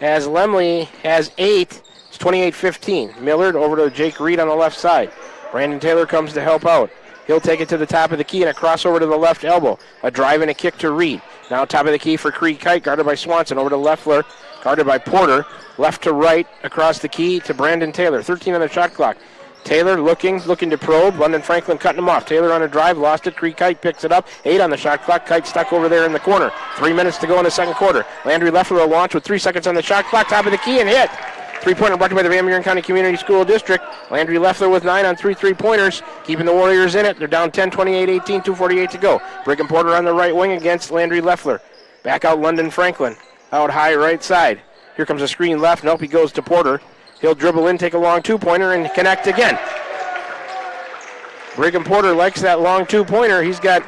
S2: as Lemley has 8. It's 28-15. Millard over to Jake Reed on the left side. Brandon Taylor comes to help out. He'll take it to the top of the key and a crossover to the left elbow. A drive and a kick to Reed. Now top of the key for Cree Kite, guarded by Swanson. Over to Leffler, guarded by Porter. Left to right across the key to Brandon Taylor. 13 on the shot clock. Taylor looking to probe. London Franklin cutting him off. Taylor on a drive, lost it. Cree Kite picks it up. 8 on the shot clock. Kite stuck over there in the corner. 3 minutes to go in the second quarter. Landry Leffler will launch with 3 seconds on the shot clock. Top of the key and hit. Three-pointer brought to you by the Van Buren County Community School District. Landry Leffler with 9 on 3 3-pointers, keeping the Warriors in it. They're down 10, 28-18, 2:48 to go. Brigham Porter on the right wing against Landry Leffler. Back out London Franklin. Out high right side. Here comes a screen left. Nope, he goes to Porter. He'll dribble in, take a long two-pointer, and connect again. Brigham Porter likes that long two-pointer. He's got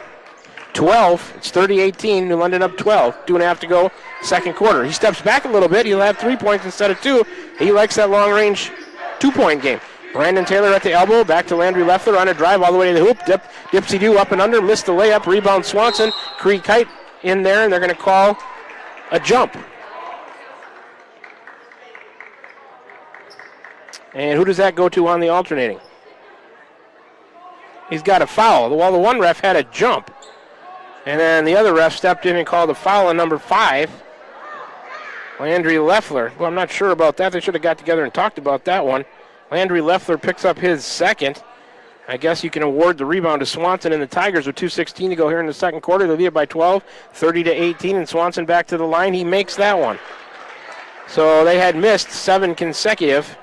S2: 12. It's 30-18. New London up 12. 2.5 to go. Second quarter. He steps back a little bit. He'll have 3 points instead of 2. He likes that long-range two-point game. Brandon Taylor at the elbow, back to Landry Leffler on a drive all the way to the hoop. Dipsy-do up and under, missed the layup, rebound Swanson. Cree Kite in there, and they're going to call a jump. And who does that go to on the alternating? He's got a foul. Well, the one ref had a jump. And then the other ref stepped in and called a foul on number 5, Landry Leffler. Well, I'm not sure about that. They should have got together and talked about that one. Landry Leffler picks up his second. I guess you can award the rebound to Swanson and the Tigers with 2:16 to go here in the second quarter. They lead it by 12, 30-18, and Swanson back to the line. He makes that one. So they had missed 7 consecutive.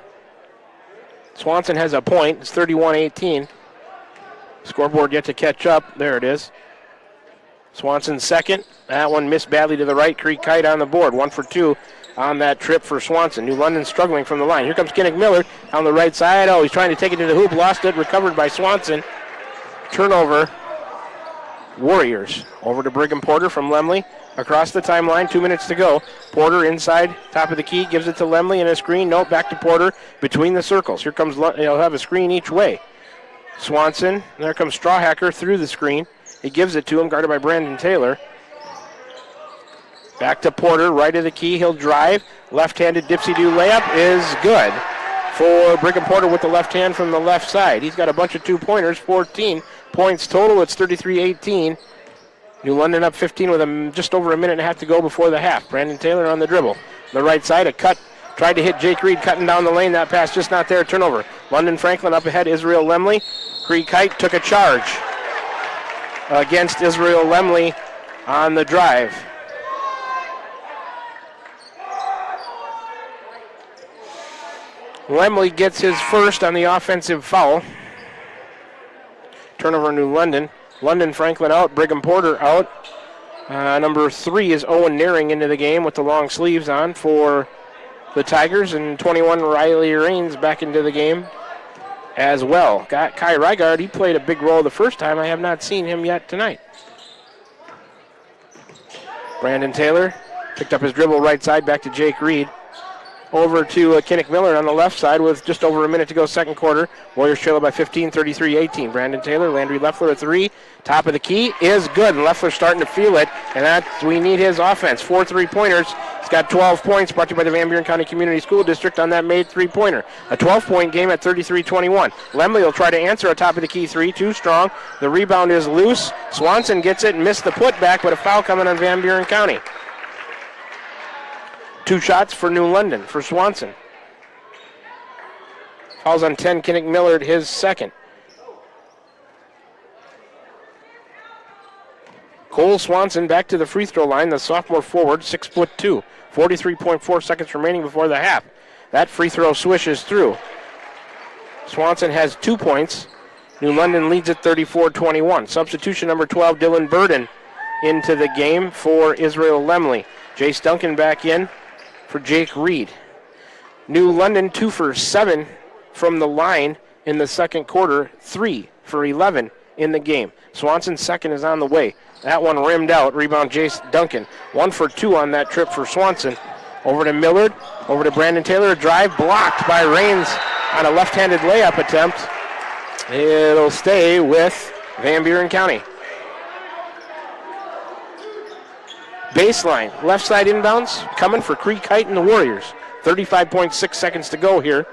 S2: Swanson has a point. It's 31-18. Scoreboard yet to catch up. There it is. Swanson second. That one missed badly to the right. Cree Kite on the board. 1 for 2 on that trip for Swanson. New London struggling from the line. Here comes Kinnick Miller on the right side. Oh, he's trying to take it to the hoop. Lost it. Recovered by Swanson. Turnover. Warriors. Over to Brigham Porter from Lemley. Across the timeline. 2 minutes to go. Porter inside. Top of the key. Gives it to Lemley and a screen. Nope. Back to Porter. Between the circles. Here comes, he'll have a screen each way. Swanson. There comes Strawhacker through the screen. He gives it to him. Guarded by Brandon Taylor. Back to Porter, right of the key. He'll drive. Left-handed dipsy-do layup is good for Brigham Porter with the left hand from the left side. He's got a bunch of 2-pointers, 14 points total. It's 33-18. New London up 15 with just over a minute and a half to go before the half. Brandon Taylor on the dribble. The right side, a cut. Tried to hit Jake Reed cutting down the lane. That pass just not there. Turnover. London Franklin up ahead. Israel Lemley. Cree Kite took a charge against Israel Lemley on the drive. Lemley gets his first on the offensive foul. Turnover New London. London Franklin out. Brigham Porter out. Number 3 is Owen Nearing into the game with the long sleeves on for the Tigers. And 21 Riley Raines back into the game as well. Got Kai Rygard. He played a big role the first time. I have not seen him yet tonight. Brandon Taylor picked up his dribble right side back to Jake Reed. Over to Kinnick Miller on the left side with just over a minute to go second quarter. Warriors trail by 15, 33-18. Brandon Taylor, Landry Leffler at 3. Top of the key is good. And Leffler's starting to feel it, and we need his offense. 4 3-pointers. He's got 12 points brought to you by the Van Buren County Community School District on that made 3-pointer. A 12-point game at 33-21. Lemley will try to answer a top of the key 3. Too strong. The rebound is loose. Swanson gets it and missed the putback, but a foul coming on Van Buren County. 2 shots for New London, for Swanson. Fouls on 10, Kinnick Millard, his second. Cole Swanson back to the free throw line, the sophomore forward, 6'2". 43.4 seconds remaining before the half. That free throw swishes through. Swanson has 2 points. New London leads at 34-21. Substitution number 12, Dylan Burden, into the game for Israel Lemley. Jace Duncan back in for Jake Reed. New London 2 for 7 from the line in the second quarter, 3 for 11 in the game. Swanson's second is on the way. That one rimmed out. Rebound Jace Duncan. 1 for 2 on that trip for Swanson. Over to Millard. Over to Brandon Taylor. A drive blocked by Raines on a left-handed layup attempt. It'll stay with Van Buren County. Baseline, left side inbounds, coming for Cree Kite and the Warriors. 35.6 seconds to go here.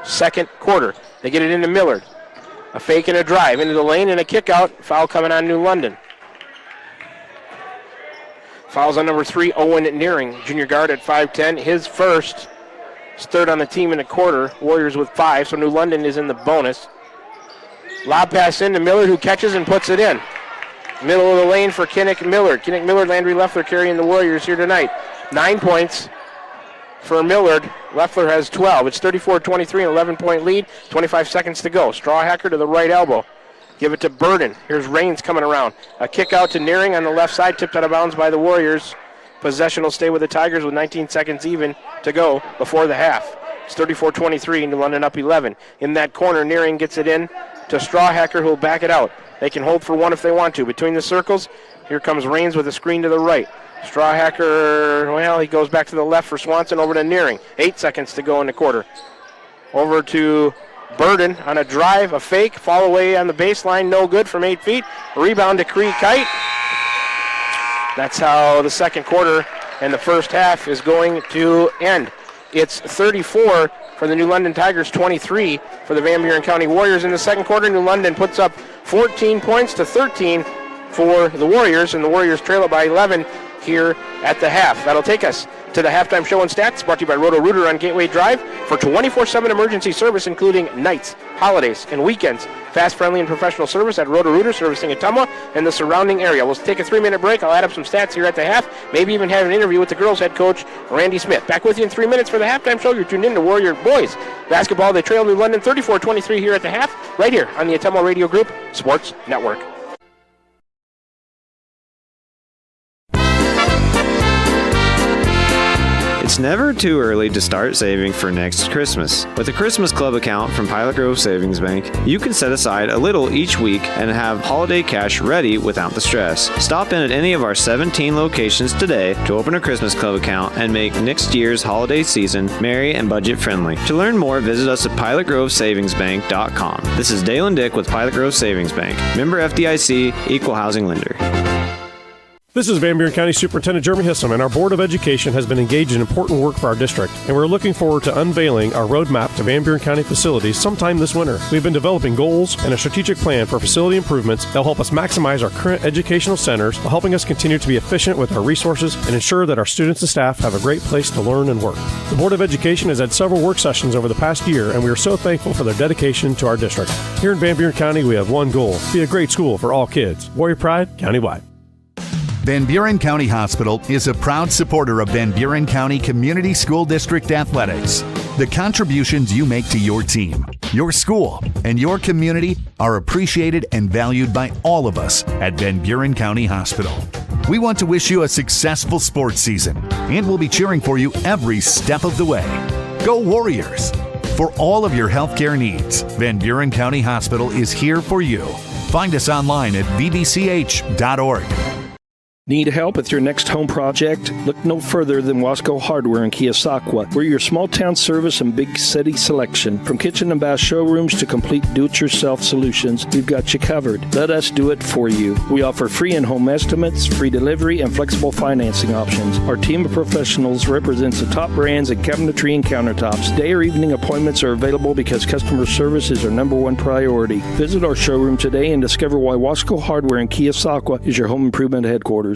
S2: Second quarter. They get it into Millard. A fake and a drive into the lane and a kick out. Foul coming on New London. Fouls on number 3, Owen Nearing, junior guard at 5'10". His first. His third on the team in a quarter. Warriors with 5, so New London is in the bonus. Lob pass into Millard, who catches and puts it in. Middle of the lane for Kinnick Millard. Kinnick Millard, Landry Leffler carrying the Warriors here tonight. 9 points for Millard. Leffler has 12. It's 34-23, an 11-point lead. 25 seconds to go. Strawhacker to the right elbow. Give it to Burden. Here's Raines coming around. A kick out to Nearing on the left side, tipped out of bounds by the Warriors. Possession will stay with the Tigers with 19 seconds even to go before the half. It's 34-23, New London up 11. In that corner, Nearing gets it in to Strawhacker, who will back it out. They can hold for 1 if they want to. Between the circles, here comes Raines with a screen to the right. Strawhacker, well, he goes back to the left for Swanson, over to Nearing. 8 seconds to go in the quarter. Over to Burden on a drive, a fake, fall away on the baseline, no good from 8 feet. Rebound to Cree Kite. That's how the second quarter and the first half is going to end. It's 34 for the New London Tigers, 23 for the Van Buren County Warriors. In the second quarter, New London puts up 14 points to 13 for the Warriors, and the Warriors trail it by 11 here at the half. That'll take us to the halftime show and stats, brought to you by Roto-Rooter on Gateway Drive for 24/7 emergency service, including nights, holidays, and weekends. Fast, friendly, and professional service at Roto-Rooter, servicing Ottumwa and the surrounding area. We'll take a 3-minute break. I'll add up some stats here at the half, maybe even have an interview with the girls' head coach, Randy Smith. Back with you in 3 minutes for the halftime show. You're tuned in to Warrior Boys Basketball. They trail New London 34-23 here at the half, right here on the Ottumwa Radio Group Sports Network.
S7: It's never too early to start saving for next Christmas. With a Christmas Club account from Pilot Grove Savings Bank, you can set aside a little each week and have holiday cash ready without the stress. Stop in at any of our 17 locations today to open a Christmas Club account and make next year's holiday season merry and budget friendly. To learn more, visit us at pilotgrovesavingsbank.com. This is Dale and Dick with Pilot Grove Savings Bank. Member FDIC, Equal Housing Lender.
S3: This is Van Buren County Superintendent Jeremy Hissom, and our Board of Education has been engaged in important work for our district, and we're looking forward to unveiling our roadmap to Van Buren County facilities sometime this winter. We've been developing goals and a strategic plan for facility improvements that will help us maximize our current educational centers while helping us continue to be efficient with our resources and ensure that our students and staff have a great place to learn and work. The Board of Education has had several work sessions over the past year, and we are so thankful for their dedication to our district. Here in Van Buren County, we have one goal: be a great school for all kids. Warrior Pride, countywide.
S8: Van Buren County Hospital is a proud supporter of Van Buren County Community School District Athletics. The contributions you make to your team, your school, and your community are appreciated and valued by all of us at Van Buren County Hospital. We want to wish you a successful sports season, and we'll be cheering for you every step of the way. Go Warriors! For all of your healthcare needs, Van Buren County Hospital is here for you. Find us online at vbch.org.
S9: Need help with your next home project? Look no further than Wasco Hardware in Keosauqua. We're your small town service and big city selection. From kitchen and bath showrooms to complete do-it-yourself solutions, we've got you covered. Let us do it for you. We offer free in-home estimates, free delivery, and flexible financing options. Our team of professionals represents the top brands in cabinetry and countertops. Day or evening appointments are available because customer service is our number one priority. Visit our showroom today and discover why Wasco Hardware in Keosauqua is your home improvement headquarters.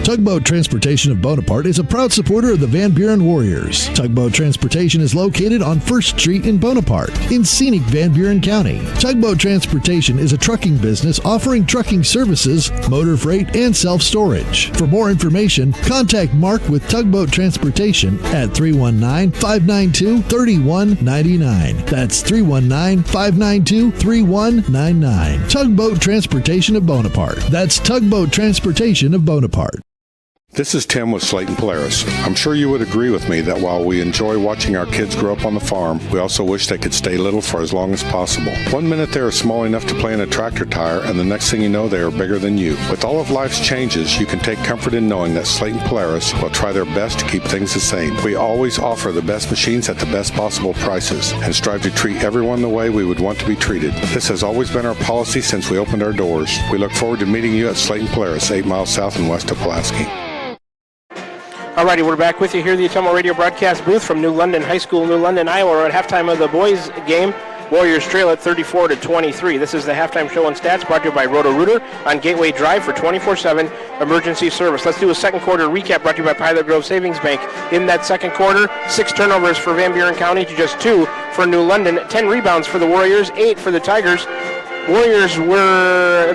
S1: Tugboat Transportation of Bonaparte is a proud supporter of the Van Buren Warriors. Tugboat Transportation is located on 1st Street in Bonaparte, in scenic Van Buren County. Tugboat Transportation is a trucking business offering trucking services, motor freight, and self-storage. For more information, contact Mark with Tugboat Transportation at 319-592-3199. That's 319-592-3199. Tugboat Transportation of Bonaparte. That's Tugboat Transportation of Bonaparte.
S10: This is Tim with Slayton Polaris. I'm sure you would agree with me that while we enjoy watching our kids grow up on the farm, we also wish they could stay little for as long as possible. 1 minute they are small enough to play in a tractor tire, and the next thing you know, they are bigger than you. With all of life's changes, you can take comfort in knowing that Slayton Polaris will try their best to keep things the same. We always offer the best machines at the best possible prices and strive to treat everyone the way we would want to be treated. This has always been our policy since we opened our doors. We look forward to meeting you at Slayton Polaris, 8 miles south and west of Pulaski.
S2: Alrighty, we're back with you here at the Ottumwa Radio broadcast booth from New London High School, New London, Iowa. We're at halftime of the boys game. Warriors trail at 34-23. This is the halftime show and stats brought to you by Roto-Rooter on Gateway Drive for 24/7 emergency service. Let's do a second quarter recap brought to you by Pilot Grove Savings Bank. In that second quarter, 6 turnovers for Van Buren County to just 2 for New London. 10 rebounds for the Warriors, 8 for the Tigers. Warriors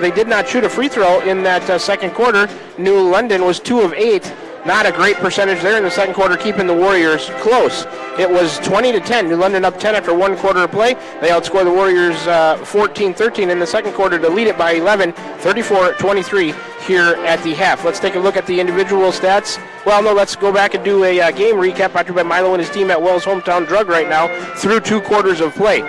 S2: they did not shoot a free throw in that second quarter. New London was 2 of 8. Not a great percentage there in the second quarter, keeping the Warriors close. It was 20-10. New London up 10 after 1 quarter of play. They outscored the Warriors 14-13 in the second quarter to lead it by 11, 34-23 here at the half. Let's take a look at the individual stats. Well, no, let's go back and do a game recap brought to you by Milo and his team at Wells Hometown Drug right now through 2 quarters of play.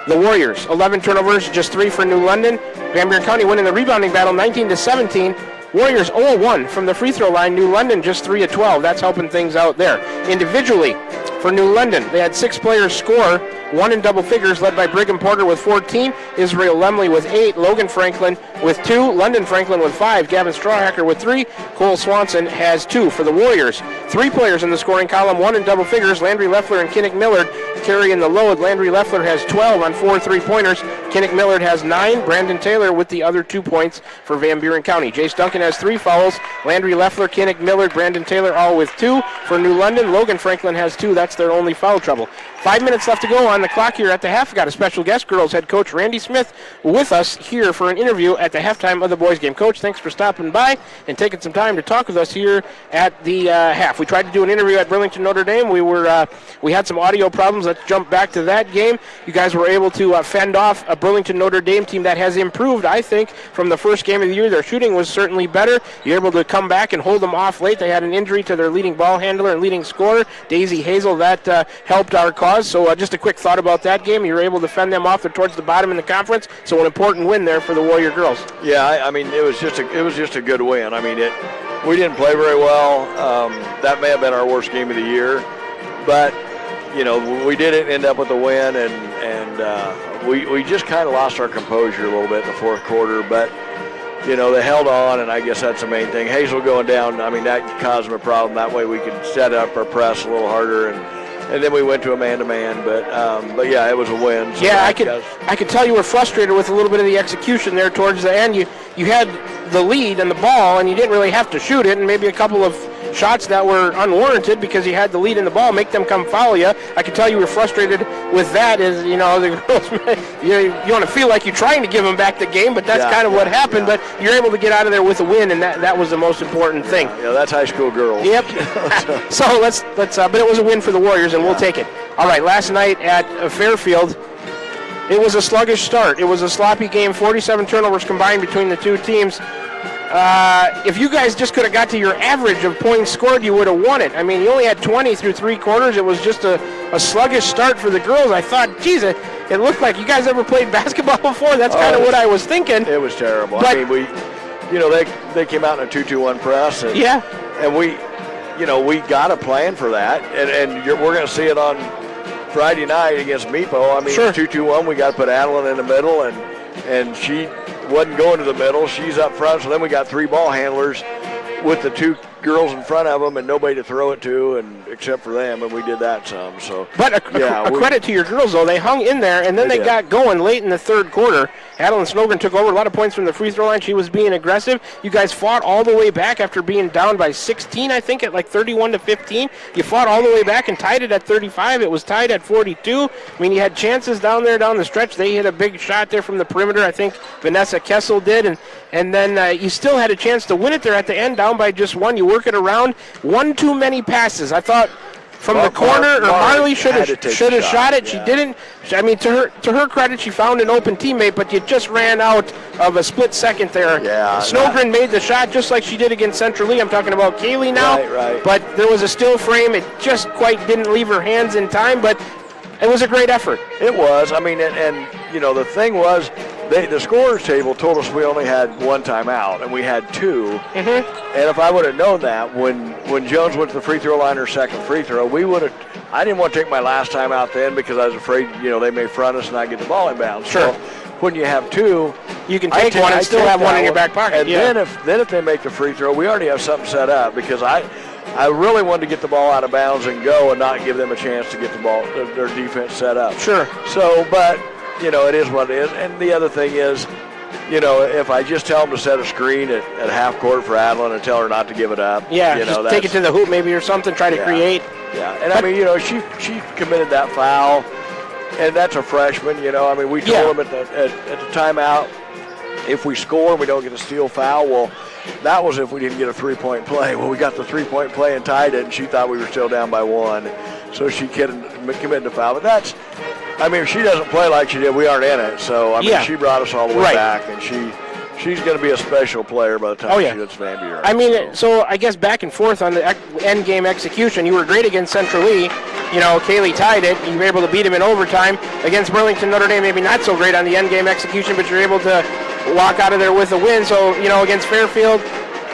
S2: The Warriors, 11 turnovers, just 3 for New London. Van Buren County winning the rebounding battle 19-17. Warriors 0-1 from the free throw line. New London just 3 of 12. That's helping things out there. Individually, for New London. They had 6 players score, 1 in double figures, led by Brigham Porter with 14, Israel Lemley with 8, Logan Franklin with 2, London Franklin with 5, Gavin Strawhacker with 3, Cole Swanson has 2 for the Warriors. 3 players in the scoring column, 1 in double figures, Landry Leffler and Kinnick Millard carrying the load. Landry Leffler has 12 on 4 3-pointers. Kinnick Millard has 9. Brandon Taylor with the other 2 points for Van Buren County. Jace Duncan has 3 fouls. Landry Leffler, Kinnick Millard, Brandon Taylor all with 2. For New London, Logan Franklin has 2. That's their only foul trouble. 5 minutes left to go on the clock here at the half. We've got a special guest, girls head coach Randy Smith, with us here for an interview at the halftime of the boys game. Coach, thanks for stopping by and taking some time to talk with us here at the half. We tried to do an interview at Burlington Notre Dame. We had some audio problems. Let's jump back to that game. You guys were able to fend off a Burlington Notre Dame team that has improved, I think, from the first game of the year. Their shooting was certainly better. You're able to come back and hold them off late. They had an injury to their leading ball handler and leading scorer, Daisy Hazel. That helped our cause. So just a quick thought about that game. You were able to fend them off. They're towards the bottom in the conference. So an important win there for the Warrior girls.
S11: Yeah, I mean, it was just a good win. I mean, we didn't play very well. That may have been our worst game of the year, but we didn't end up with a win, and we just kind of lost our composure a little bit in the fourth quarter. But they held on, and I guess that's the main thing. Hazel going down, I mean, that caused them a problem. That way we could set up our press a little harder, and then we went to a man-to-man. But yeah, it was a win. So
S2: yeah, I could tell you were frustrated with a little bit of the execution there towards the end. You had the lead and the ball, and you didn't really have to shoot it, and maybe a couple of shots that were unwarranted because you had the lead in the ball, make them come foul you. I can tell you were frustrated with that. The girls, you want to feel like you're trying to give them back the game, but that's kind of what happened. Yeah. But you're able to get out of there with a win, and that was the most important thing.
S11: Yeah, that's high school girls.
S2: Yep. So let's. But it was a win for the Warriors, and we'll take it. All right. Last night at Fairfield, it was a sluggish start. It was a sloppy game. 47 turnovers combined between the two teams. If you guys just could have got to your average of points scored, you would have won it. I mean, you only had 20 through 3 quarters. It was just a sluggish start for the girls. I thought, geez, it looked like you guys ever played basketball before. That's kind of what I was thinking.
S11: It was terrible. But, I mean, they came out in a 2-2-1 press. And,
S2: yeah.
S11: And we got a plan for that. And we're going to see it on Friday night against Meepo. I mean,
S2: sure.
S11: 2-2-1, we got to put Adeline in the middle, and she wasn't going to the middle. She's up front, so then we got 3 ball handlers with the 2 girls in front of them and nobody to throw it to, and except for them, and we did that some. So,
S2: but a credit to your girls, though. They hung in there, and then they got going late in the third quarter. Adeline Snogren took over a lot of points from the free throw line. She was being aggressive. You guys fought all the way back after being down by 16, I think, at like 31-15. You fought all the way back and tied it at 35. It was tied at 42. I mean, you had chances down there down the stretch. They hit a big shot there from the perimeter. I think Vanessa Kessel did, and then you still had a chance to win it there at the end, down by just 1. You work it around. One too many passes. I thought from the corner, Marley should have shot it.
S11: Yeah.
S2: She didn't. I mean, to her credit, she found an open teammate, but you just ran out of a split second there.
S11: Yeah.
S2: Snowgren made the shot just like she did against Central Lee. I'm talking about Kaylee now.
S11: Right.
S2: But there was a still frame. It just quite didn't leave her hands in time, but it was a great effort.
S11: It was. I mean, and the thing was, the scorers table told us we only had 1 timeout, and we had 2.
S2: Mm-hmm.
S11: And if I would have known that when Jones went to the free throw line, her second free throw, we would have. I didn't want to take my last timeout then because I was afraid, they may front us and I get the ball inbounds.
S2: Sure.
S11: So when you have 2,
S2: you can take one and still have one in your back pocket.
S11: And then if they make the free throw, we already have something set up because I really wanted to get the ball out of bounds and go and not give them a chance to get the ball, their defense set up.
S2: Sure.
S11: So, but, it is what it is. And the other thing is, if I just tell them to set a screen at half court for Adeline and tell her not to give it up.
S2: Yeah, just take it to the hoop maybe or something, try to create.
S11: Yeah, and I mean, she committed that foul, and that's a freshman, I mean, we told them at the timeout, if we score and we don't get a steal foul, well, that was if we didn't get a 3-point play. Well, we got the 3-point play and tied it, and she thought we were still down by 1. So she committed the foul. But if she doesn't play like she did, we aren't in it. So, she brought us all the way back, and she's going to be a special player by the time she gets Van Buren.
S2: I mean, so I guess back and forth on the end game execution, you were great against Central Lee. Kaylee tied it. You were able to beat him in overtime. Against Burlington Notre Dame, maybe not so great on the end game execution, but you're able to walk out of there with a win. So, against Fairfield,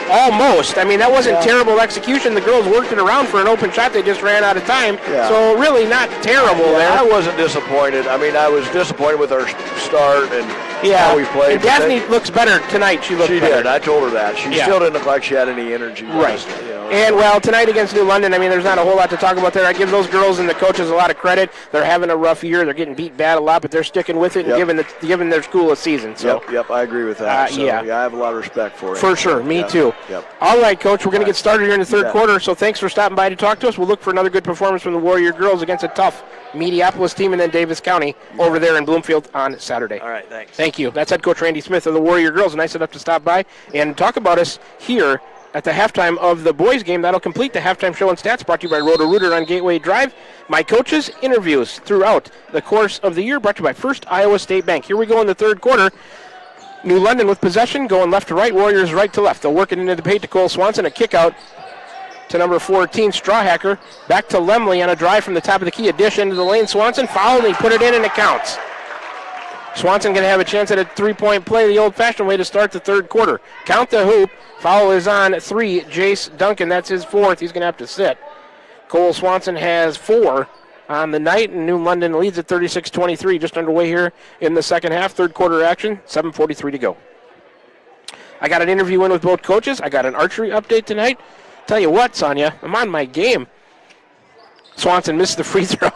S2: Almost. I mean, that wasn't terrible execution. The girls worked it around for an open shot. They just ran out of time.
S11: Yeah.
S2: So really not terrible there.
S11: I wasn't disappointed. I mean, I was disappointed with our start and how we played.
S2: And Daphne looks better tonight. She looked better.
S11: She did. I told her that. She still didn't look like she had any energy.
S2: Right. And, well, tonight against New London, I mean, there's not a whole lot to talk about there. I give those girls and the coaches a lot of credit. They're having a rough year. They're getting beat bad a lot, but they're sticking with it and giving their school a season. So.
S11: Yep, I agree with that. I have a lot of respect for it.
S2: For sure. Me too.
S11: Yep.
S2: All right, Coach, we're going to get started here in the third quarter, so thanks for stopping by to talk to us. We'll look for another good performance from the Warrior girls against a tough Mediapolis team and then Davis County over there in Bloomfield on Saturday.
S11: All right, thanks.
S2: Thank you. That's head coach Randy Smith of the Warrior girls. Nice enough to stop by and talk about us here at the halftime of the boys game. That'll complete the halftime show and stats brought to you by Roto-Rooter on Gateway Drive. My coaches' interviews throughout the course of the year brought to you by First Iowa State Bank. Here we go in the third quarter. New London with possession, going left to right, Warriors right to left. They'll work it into the paint to Cole Swanson, a kick out to number 14, Strawhacker. Back to Lemley on a drive from the top of the key, a dish into the lane. Swanson fouled, and he put it in, and it counts. Swanson going to have a chance at a three-point play the old-fashioned way to start the third quarter. Count the hoop. Foul is on 3, Jace Duncan. That's his fourth. He's going to have to sit. Cole Swanson has 4 on the night, and New London leads at 36-23. Just underway here in the second half. Third quarter action, 7:43 to go. I got an interview in with both coaches. I got an archery update tonight. Tell you what, Sonia, I'm on my game. Swanson missed the free throw.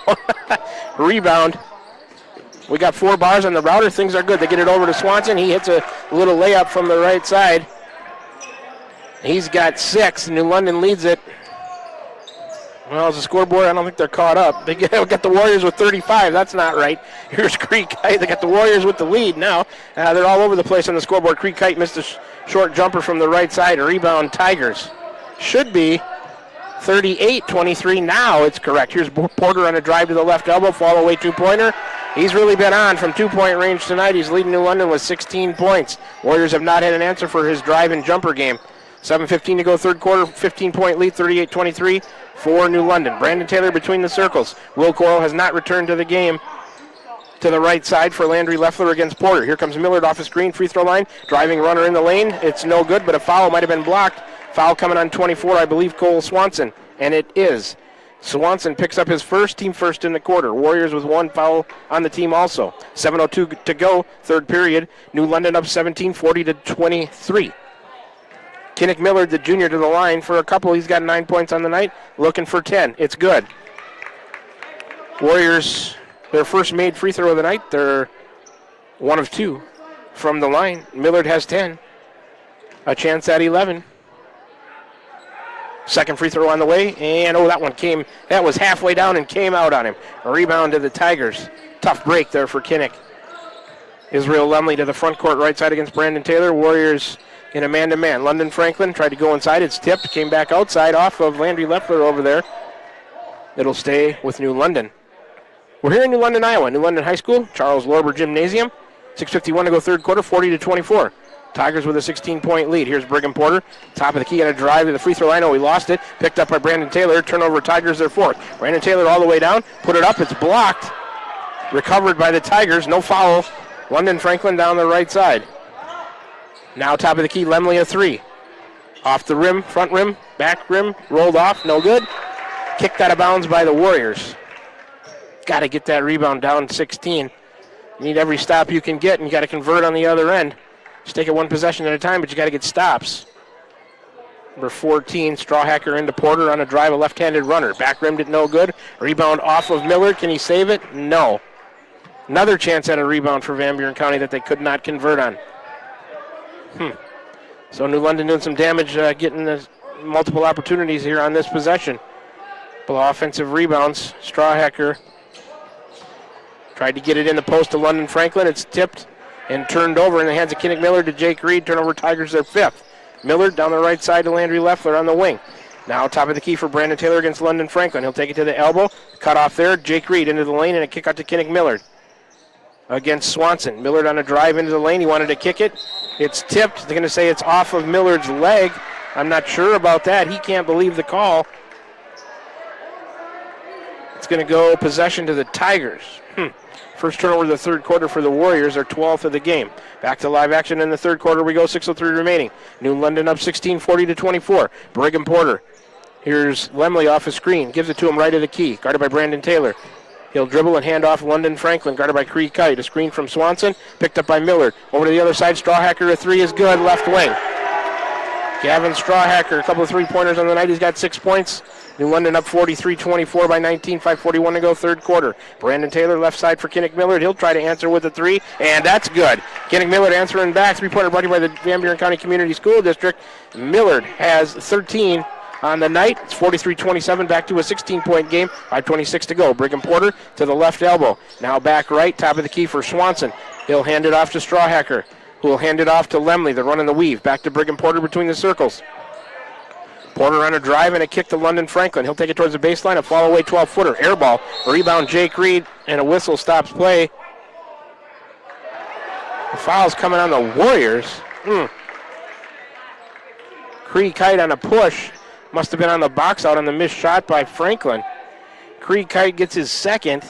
S2: Rebound. We got 4 bars on the router. Things are good. They get it over to Swanson. He hits a little layup from the right side. He's got 6. New London leads it. Well, as a scoreboard, I don't think they're caught up. They got the Warriors with 35. That's not right. Here's Creek Kite. They got the Warriors with the lead now. They're all over the place on the scoreboard. Creek Kite missed a short jumper from the right side. A rebound, Tigers. Should be 38-23. Now it's correct. Here's Porter on a drive to the left elbow. Fall away two-pointer. He's really been on from two-point range tonight. He's leading New London with 16 points. Warriors have not had an answer for his drive and jumper game. 7:15 to go third quarter. 15-point lead, 38-23 for New London. Brandon Taylor between the circles. Will Coyle has not returned to the game. To the right side for Landry Leffler against Porter. Here comes Millard off the screen, free throw line. Driving runner in the lane. It's no good, but a foul might have been blocked. Foul coming on 24, I believe, Cole Swanson. And it is. Swanson picks up his first, team first in the quarter. Warriors with 1 foul on the team also. 7:02 to go, third period. New London up 17, 40-23. Kinnick Millard, the junior, to the line for a couple. He's got 9 points on the night, looking for 10. It's good. Warriors, their first made free throw of the night. They're 1 of 2 from the line. Millard has 10. A chance at 11. Second free throw on the way, and that was halfway down and came out on him. A rebound to the Tigers. Tough break there for Kinnick. Israel Lemley to the front court, right side against Brandon Taylor. Warriors in a man-to-man. London Franklin tried to go inside. It's tipped, came back outside off of Landry Leffler over there. It'll stay with New London. We're here in New London, Iowa. New London High School, Charles Lorber Gymnasium. 6:51 to go third quarter, 40-24. Tigers with a 16-point lead. Here's Brigham Porter, top of the key on a drive to the free throw line. Oh, he lost it. Picked up by Brandon Taylor. Turnover, Tigers, their fourth. Brandon Taylor all the way down. Put it up. It's blocked. Recovered by the Tigers. No foul. London Franklin down the right side. Now top of the key, Lemley a 3. Off the rim, front rim, back rim, rolled off. No good. Kicked out of bounds by the Warriors. Got to get that rebound down 16. You need every stop you can get, and you got to convert on the other end. Just take it one possession at a time, but you got to get stops. Number 14, Strawhacker into Porter on a drive, a left-handed runner. Back rimmed it, no good. Rebound off of Millard. Can he save it? No. Another chance at a rebound for Van Buren County that they could not convert on. So New London doing some damage, getting the multiple opportunities here on this possession. Couple of offensive rebounds. Strawhacker tried to get it in the post to London Franklin. It's tipped and turned over in the hands of Kinnick Millard to Jake Reed. Turnover, Tigers their 5th. Millard down the right side to Landry Leffler on the wing. Now top of the key for Brandon Taylor against London Franklin. He'll take it to the elbow. Cut off there. Jake Reed into the lane and a kick out to Kinnick Millard against Swanson. Millard on a drive into the lane. He wanted to kick it. It's tipped. They're going to say it's off of Millard's leg. I'm not sure about that. He can't believe the call. It's going to go possession to the Tigers. First turnover of the third quarter for the Warriors, their 12th of the game. Back to live action in the third quarter we go, 6:03 remaining. New London up 16, 40-24. Brigham Porter. Here's Lemley off a screen, gives it to him right of the key, guarded by Brandon Taylor. He'll dribble and hand off London Franklin, guarded by Creed Kite. A screen from Swanson, picked up by Millard. Over to the other side, Strawhacker, a three is good, left wing. Gavin Strawhacker, a couple of three-pointers on the night. He's got 6 points. New London up 43-24 by 19, 5:41 to go, third quarter. Brandon Taylor, left side for Kinnick Millard. He'll try to answer with a three, and that's good. Kinnick Millard answering back. Three-pointer brought to you by the Van Buren County Community School District. Millard has 13 on the night. It's 43-27, back to a 16-point game. 5:26 to go. Brigham Porter to the left elbow. Now back right, top of the key for Swanson. He'll hand it off to Strawhacker, who will hand it off to Lemley. The run and the weave. Back to Brigham Porter between the circles. Porter on a drive and a kick to London Franklin. He'll take it towards the baseline. A fall away 12-footer. Air ball. Rebound Jake Reed, and a whistle stops play. The foul's coming on the Warriors. Creed Kite on a push. Must have been on the box out on the missed shot by Franklin. Creed Kite gets his second.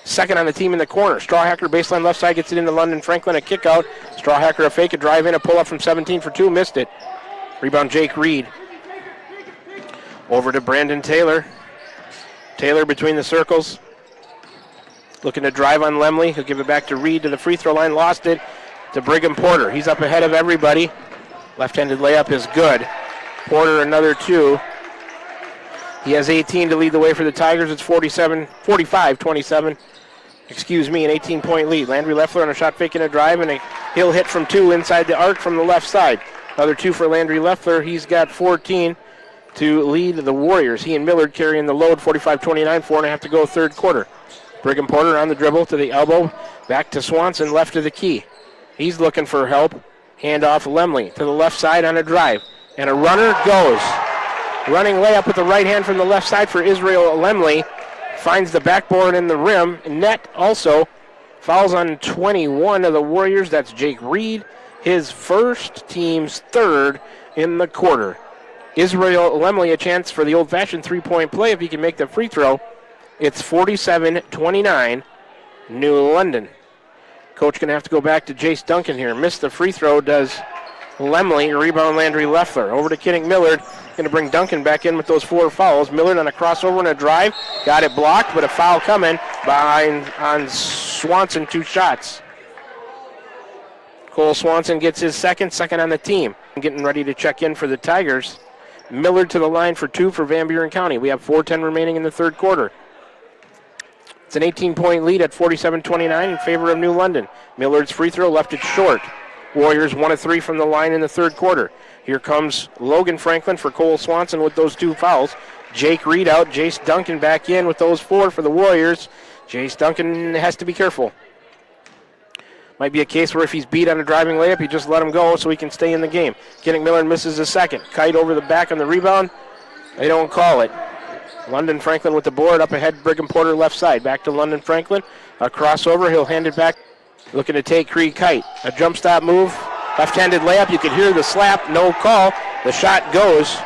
S2: Second on the team in the corner. Strawhacker, baseline left side, gets it into London Franklin. A kick out. Strawhacker, a fake, a drive in, a pull up from 17 for 2. Missed it. Rebound Jake Reed. Over to Brandon Taylor. Taylor between the circles. Looking to drive on Lemley. He'll give it back to Reed to the free throw line. Lost it to Brigham Porter. He's up ahead of everybody. Left-handed layup is good. Porter another 2. He has 18 to lead the way for the Tigers. It's 45-27. Excuse me, an 18-point lead. Landry Leffler on a shot fake and a drive, and he'll hit from 2 inside the arc from the left side. Another 2 for Landry Leffler. He's got 14 to lead the Warriors. He and Millard carrying the load, 45-29, 4.5 to go, third quarter. Brigham Porter on the dribble to the elbow. Back to Swanson, left of the key. He's looking for help. Hand off Lemley to the left side on a drive. And a runner goes. Running layup with the right hand from the left side for Israel Lemley. Finds the backboard in the rim. Net also fouls on 21 of the Warriors. That's Jake Reed, his first, team's third in the quarter. Israel Lemley a chance for the old-fashioned three-point play if he can make the free throw. It's 47-29, New London. Coach going to have to go back to Jace Duncan here. Missed the free throw, does Lemley. Rebound Landry Leffler. Over to Kinnick Millard. Going to bring Duncan back in with those 4 fouls. Millard on a crossover and a drive. Got it blocked, but a foul coming on Swanson. 2 shots. Cole Swanson gets his second on the team. Getting ready to check in for the Tigers. Millard to the line for 2 for Van Buren County. We have 4:10 remaining in the third quarter. It's an 18-point lead at 47-29 in favor of New London. Millard's free throw left it short. Warriors 1 of 3 from the line in the third quarter. Here comes Logan Franklin for Cole Swanson with those 2 fouls. Jake Reed out. Jace Duncan back in with those 4 for the Warriors. Jace Duncan has to be careful. Might be a case where if he's beat on a driving layup, you just let him go so he can stay in the game. Kinnick Millard misses his second. Kite over the back on the rebound. They don't call it. London Franklin with the board up ahead. Brigham Porter left side. Back to London Franklin. A crossover. He'll hand it back. Looking to take Creed Kite. A jump stop move. Left-handed layup. You could hear the slap. No call. The shot goes.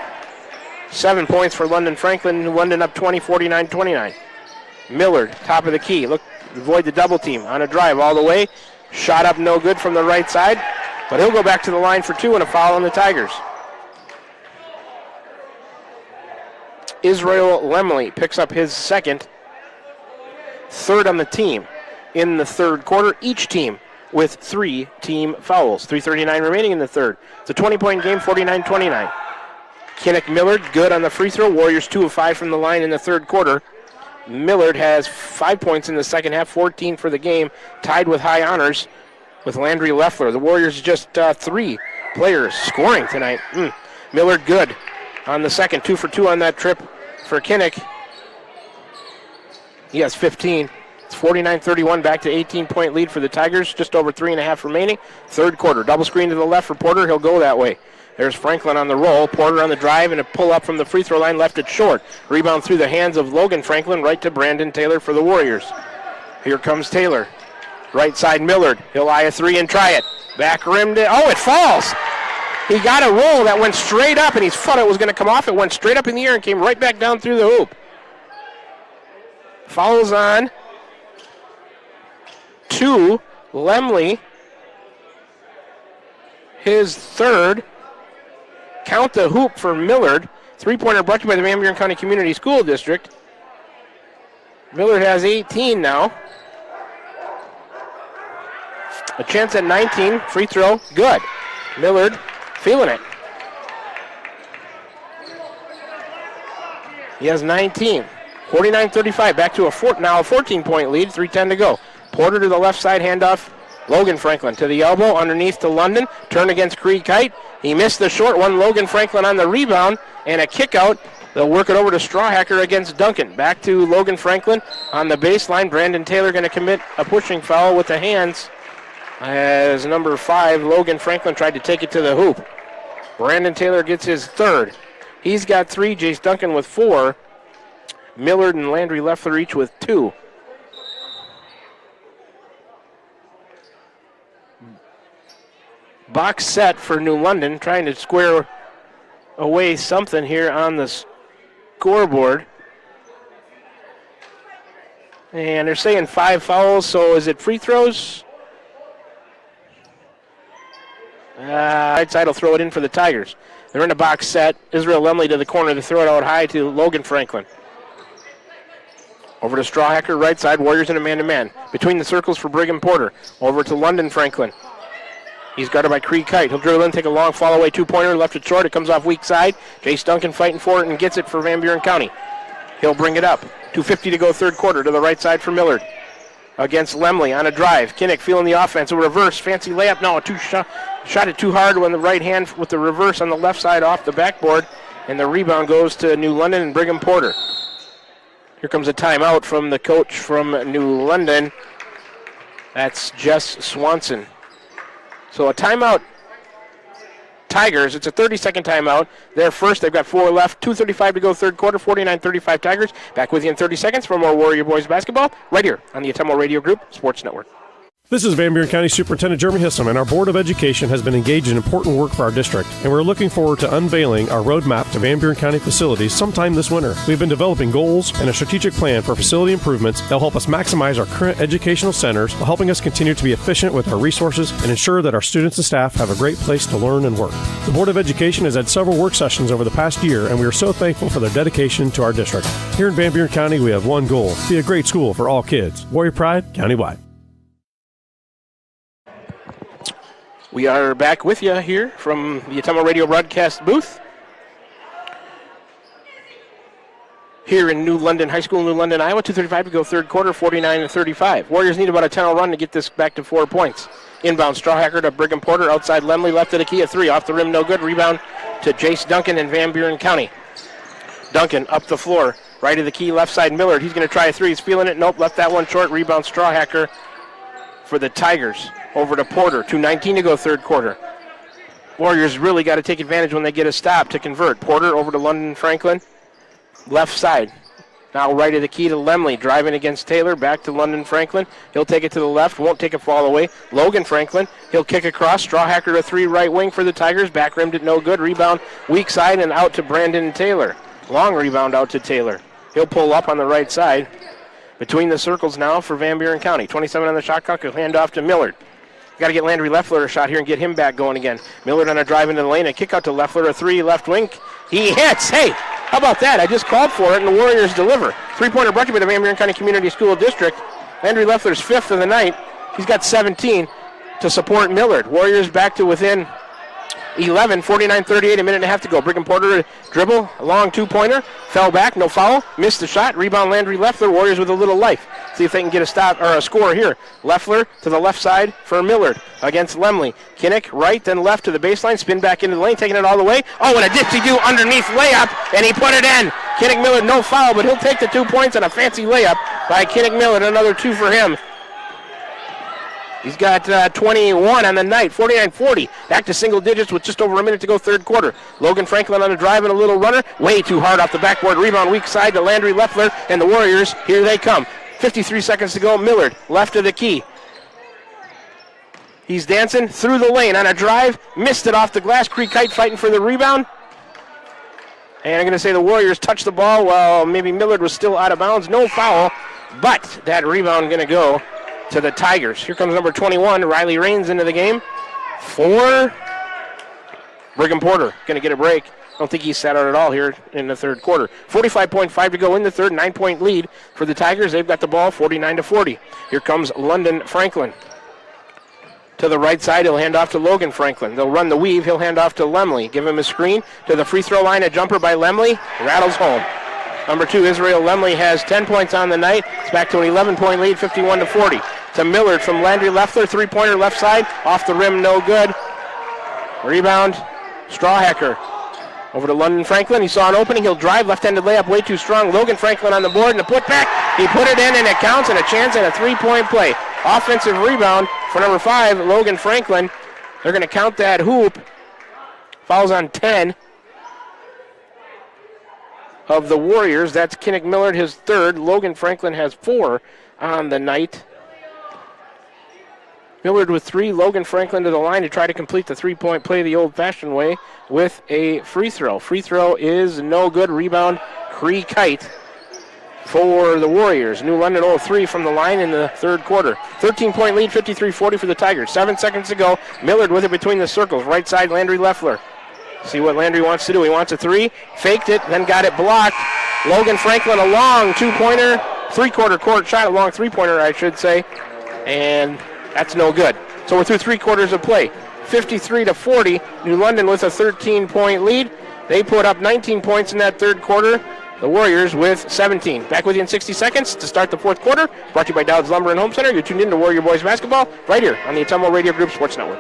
S2: 7 points for London Franklin. London up 20, 49-29. Millard, top of the key. Look, avoid the double team. On a drive all the way. Shot up no good from the right side. But he'll go back to the line for 2 and a foul on the Tigers. Israel Lemley picks up his second. Third on the team in the third quarter. Each team with 3 team fouls. 3:39 remaining in the third. It's a 20-point game, 49-29. Kinnick Millard, good on the free throw. Warriors 2 of 5 from the line in the third quarter. Millard has 5 points in the second half, 14 for the game, tied with high honors with Landry Leffler. The Warriors just 3 players scoring tonight. Millard good on the second, 2 for 2 on that trip for Kinnick. He has 15. It's 49-31, back to 18-point lead for the Tigers, just over 3.5 remaining. Third quarter, double screen to the left for Porter. He'll go that way. There's Franklin on the roll. Porter on the drive and a pull-up from the free throw line, left it short. Rebound through the hands of Logan Franklin, right to Brandon Taylor for the Warriors. Here comes Taylor. Right side Millard. He'll eye a 3 and try it. Back rim to, it falls. He got a roll that went straight up, and he thought it was going to come off. It went straight up in the air and came right back down through the hoop. Fouls on to Lemley. His third. Count the hoop for Millard. Three-pointer brought to you by the Van Buren County Community School District. Millard has 18 now. A chance at 19. Free throw. Good. Millard feeling it. He has 19. 49-35. Back to now a 14-point lead. 3:10 to go. Porter to the left side. Handoff. Logan Franklin to the elbow. Underneath to London. Turn against Creed Kite. He missed the short one. Logan Franklin on the rebound. And a kick out. They'll work it over to Strawhacker against Duncan. Back to Logan Franklin on the baseline. Brandon Taylor going to commit a pushing foul with the hands as number 5, Logan Franklin, tried to take it to the hoop. Brandon Taylor gets his third. He's got 3. Jace Duncan with 4. Millard and Landry Leffler each with 2. Box set for New London, trying to square away something here on the scoreboard. And they're saying 5 fouls, so is it free throws? Right side will throw it in for the Tigers. They're in a box set. Israel Lemley to the corner to throw it out high to Logan Franklin. Over to Strawhacker, right side. Warriors in a man-to-man. Between the circles for Brigham Porter. Over to London Franklin. He's guarded by Creed Kite. He'll dribble in, take a long fall-away two-pointer, left it short. It comes off weak side. Jace Duncan fighting for it and gets it for Van Buren County. He'll bring it up. 2:50 to go third quarter to the right side for Millard. Against Lemley on a drive. Kinnick feeling the offense. A reverse. Fancy layup. No, shot it too hard when the right hand with the reverse on the left side off the backboard. And the rebound goes to New London and Brigham Porter. Here comes a timeout from the coach from New London. That's Jess Swanson. So a timeout. Tigers, it's a 30-second timeout. They're first. They've got 4 left. 2:35 to go third quarter. 49-35 Tigers. Back with you in 30 seconds for more Warrior Boys basketball right here on the Atemo Radio Group Sports Network.
S3: This is Van Buren County Superintendent Jeremy Hissam, and our Board of Education has been engaged in important work for our district, and we're looking forward to unveiling our roadmap to Van Buren County facilities sometime this winter. We've been developing goals and a strategic plan for facility improvements that will help us maximize our current educational centers while helping us continue to be efficient with our resources and ensure that our students and staff have a great place to learn and work. The Board of Education has had several work sessions over the past year, and we are so thankful for their dedication to our district. Here in Van Buren County, we have one goal: be a great school for all kids. Warrior Pride, countywide.
S2: We are back with you here from the Atemo Radio broadcast booth. Here in New London High School, New London, Iowa. 2:35 to go third quarter, 49-35. Warriors need about a 10-0 run to get this back to 4 points. Inbound, Strawhacker to Brigham Porter. Outside Lemley, left of the key, a 3. Off the rim, no good. Rebound to Jace Duncan in Van Buren County. Duncan up the floor. Right of the key, left side Millard. He's going to try a 3. He's feeling it. Nope, left that one short. Rebound, Strawhacker for the Tigers. Over to Porter. 2:19 to go third quarter. Warriors really got to take advantage when they get a stop to convert. Porter over to London Franklin. Left side. Now right of the key to Lemley. Driving against Taylor. Back to London Franklin. He'll take it to the left. Won't take a fall away. Logan Franklin. He'll kick across. Strawhacker to 3 right wing for the Tigers. Back rimmed it no good. Rebound weak side and out to Brandon Taylor. Long rebound out to Taylor. He'll pull up on the right side. Between the circles now for Van Buren County. 27 on the shot clock. He'll hand off to Millard. Got to get Landry Leffler a shot here and get him back going again. Millard on a drive into the lane. A kick out to Leffler. A 3 left wing. He hits. Hey, how about that? I just called for it and the Warriors deliver. 3-pointer brought to you by the Van Buren County Community School District. Landry Leffler's 5th of the night. He's got 17 to support Millard. Warriors back to within 11, 49-38, a minute and a half to go. Brigham Porter dribble, a long 2-pointer, fell back, no foul, missed the shot. Rebound Landry Leffler. Warriors with a little life. See if they can get a stop or a score here. Leffler to the left side for Millard against Lemley. Kinnick right then left to the baseline, spin back into the lane, taking it all the way. Oh, and a dipsy-do underneath layup, and he put it in. Kinnick Millard, no foul, but he'll take the 2 points on a fancy layup by Kinnick Millard. Another 2 for him. He's got 21 on the night, 49-40. Back to single digits with just over a minute to go third quarter. Logan Franklin on the drive and a little runner. Way too hard off the backboard. Rebound weak side to Landry Leffler, and the Warriors, here they come. 53 seconds to go. Millard, left of the key. He's dancing through the lane on a drive. Missed it off the glass. Creek Kite fighting for the rebound. And I'm going to say the Warriors touched the ball while maybe Millard was still out of bounds. No foul, but that rebound going to go to the Tigers. Here comes number 21, Riley Raines, into the game for Brigham Porter. Going to get a break. I don't think he sat out at all here in the third quarter. 45.5 to go in the third, 9-point lead for the Tigers. They've got the ball 49-40. Here comes London Franklin. To the right side, he'll hand off to Logan Franklin. They'll run the weave. He'll hand off to Lemley. Give him a screen. To the free throw line, a jumper by Lemley. Rattles home. Number 2, Israel Lemley, has 10 points on the night. It's back to an 11-point lead, 51-40. To Millard from Landry Leffler. Three-pointer left side. Off the rim, no good. Rebound, Strawhacker. Over to London Franklin. He saw an opening. He'll drive. Left-handed layup, way too strong. Logan Franklin on the board and a putback. He put it in, and it counts, and a chance at a three-point play. Offensive rebound for number 5, Logan Franklin. They're going to count that hoop. Fouls on 10 of the Warriors. That's Kinnick Millard, his third. Logan Franklin has 4 on the night. Millard with 3. Logan Franklin to the line to try to complete the three-point play the old-fashioned way with a free throw. Free throw is no good. Rebound, Cree Kite for the Warriors. New London 0-3 from the line in the third quarter. 13-point lead, 53-40 for the Tigers. 7 seconds to go. Millard with it between the circles. Right side, Landry Leffler. See what Landry wants to do. He wants a 3. Faked it, then got it blocked. Logan Franklin, a long two-pointer. Three-quarter court shot, a long three-pointer, I should say. And that's no good. So we're through 3 quarters of play. 53-40. New London with a 13-point lead. They put up 19 points in that third quarter. The Warriors with 17. Back with you in 60 seconds to start the fourth quarter. Brought to you by Dowd's Lumber and Home Center. You're tuned in to Warrior Boys Basketball right here on the Atomo Radio Group Sports Network.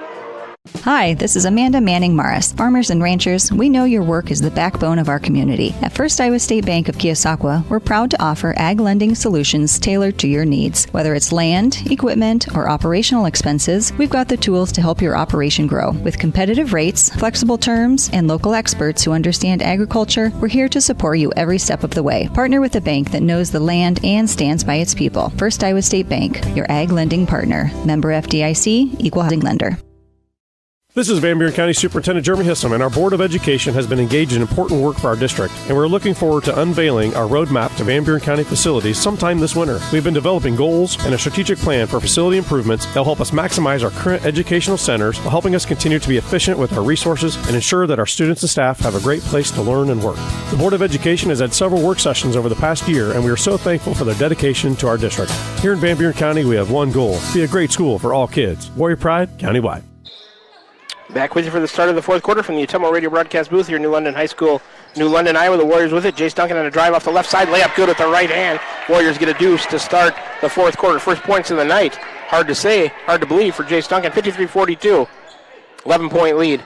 S12: Hi, this is Amanda Manning Morris. Farmers and ranchers, we know your work is the backbone of our community. At First Iowa State Bank of Keosauqua, we're proud to offer ag lending solutions tailored to your needs. Whether it's land, equipment, or operational expenses, we've got the tools to help your operation grow. With competitive rates, flexible terms, and local experts who understand agriculture, we're here to support you every step of the way. Partner with a bank that knows the land and stands by its people. First Iowa State Bank, your ag lending partner. Member FDIC, equal housing lender.
S3: This is Van Buren County Superintendent Jeremy Hissom, and our Board of Education has been engaged in important work for our district, and we're looking forward to unveiling our roadmap to Van Buren County facilities sometime this winter. We've been developing goals and a strategic plan for facility improvements that will help us maximize our current educational centers while helping us continue to be efficient with our resources and ensure that our students and staff have a great place to learn and work. The Board of Education has had several work sessions over the past year, and we are so thankful for their dedication to our district. Here in Van Buren County, we have one goal: be a great school for all kids. Warrior Pride, countywide.
S2: Back with you for the start of the fourth quarter from the Atomo Radio broadcast booth here in New London High School, New London, Iowa. The Warriors with it. Jace Duncan on a drive off the left side. Layup good with the right hand. Warriors get a deuce to start the fourth quarter. First points of the night. Hard to say, hard to believe for Jace Duncan. 53-42. 11-point lead